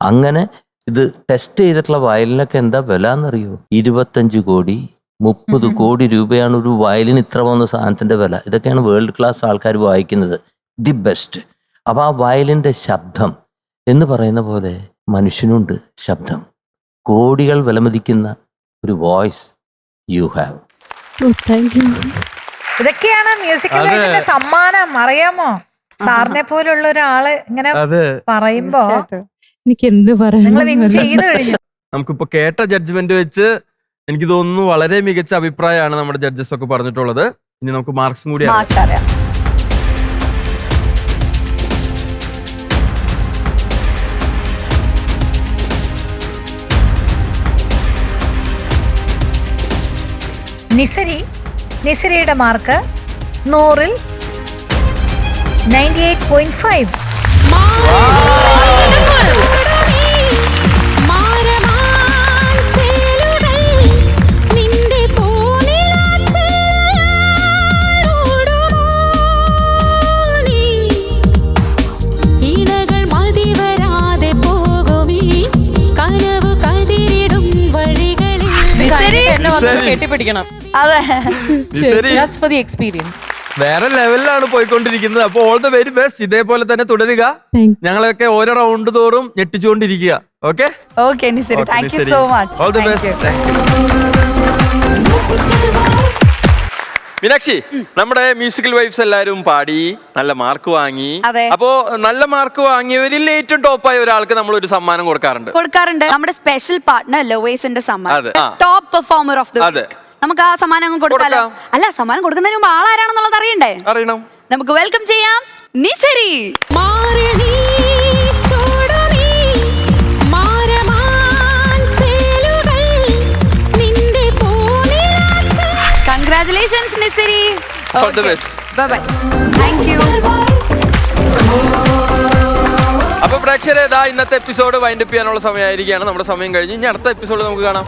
അങ്ങനെ ഇത് ടെസ്റ്റ് ചെയ്തിട്ടുള്ള വയലിനൊക്കെ എന്താ വില എന്നറിയോ? 25 കോടി 30 കോടി രൂപയാണ് ഒരു വയലിൻ ഇത്ര പോകുന്ന സാധനത്തിൻ്റെ വില. ഇതൊക്കെയാണ് വേൾഡ് ക്ലാസ് ആൾക്കാർ വായിക്കുന്നത്, ദി ബെസ്റ്റ്. അപ്പം ആ വയലിൻ്റെ ശബ്ദം എന്ന് പറയുന്ന പോലെ മനുഷ്യനുണ്ട് ശബ്ദം. കോടികൾ വിലമതിക്കുന്ന ഒരു വോയിസ് യു ഹാവ്. ഇതൊക്കെയാണ് മ്യൂസിക്കൽ വൈഫിന്റെ സമ്മാനം, അറിയാമോ? സാറിനെ പോലുള്ള ഒരാള് ഇങ്ങനെ പറയുമ്പോ എനിക്ക് എന്ത് നിങ്ങൾ വിൻ ചെയ്ത് കഴിഞ്ഞു. നമുക്കിപ്പോ കേട്ട ജഡ്ജ്മെന്റ് വെച്ച് എനിക്ക് തോന്നുന്നു വളരെ മികച്ച അഭിപ്രായമാണ് നമ്മുടെ ജഡ്ജസ് ഒക്കെ പറഞ്ഞിട്ടുള്ളത്. ഇനി നമുക്ക് മാർക്സും കൂടി അറിയാം. നിസരി നിസിരയുടെ മാർക്ക് 100-ൽ 98.5. എന്നെ വന്ന് കെട്ടിപ്പിടിക്കണം. അതെ ശരി, Just for the experience. വേറെ ലെവലിലാണ് പോയിക്കൊണ്ടിരിക്കുന്നത്. അപ്പൊ ഓൾ ദ വെരി ബെസ്റ്റ്. ഇതേപോലെ തന്നെ തുടരുക. ഞങ്ങളൊക്കെ ഓരോ റൗണ്ട് തോറും ഞെട്ടിച്ചുകൊണ്ടിരിക്കുക. Okay okay Nisiri, thank you so much. All the best. Meenakshi, നമ്മുടെ മ്യൂസിക്കൽ വൈബ്സ് എല്ലാരും പാടി നല്ല മാർക്ക് വാങ്ങി. അതെ. അപ്പോ നല്ല മാർക്ക് വാങ്ങിയവരിൽ ഏറ്റവും ടോപ്പായ ഒരാൾക്ക് നമ്മൾ ഒരു സമ്മാനം കൊടുക്കാറുണ്ട്. നമ്മുടെ സ്പെഷ്യൽ പാർട്ട്ണർ ലോവേസിന്റെ അതെ. സമ്മാനം, ടോപ്പ് പെർഫോമർ ഓഫ് ദി അതെ. നമുക്ക് ആ സമ്മാനം അങ്ങ് കൊടുക്കാലോ. അല്ല, സമ്മാനം കൊടുക്കുന്നതിന് മുമ്പ് ആളാരാണെന്നുള്ളത് അറിയണ്ടേ? അറിയണം. നമുക്ക് വെൽക്കം ചെയ്യാം Nisiri. Congratulations Nisiri. All the best. Bye bye. Thank you. അപ്പൊ പ്രേക്ഷകരെ, ഇന്നത്തെ എപ്പിസോഡ് വൈൻഡപ്പ് ചെയ്യാനുള്ള സമയമായിരിക്കുകയാണ്. നമ്മുടെ സമയം കഴിഞ്ഞ് ഇനി അടുത്ത എപ്പിസോഡ് നമുക്ക് കാണാം.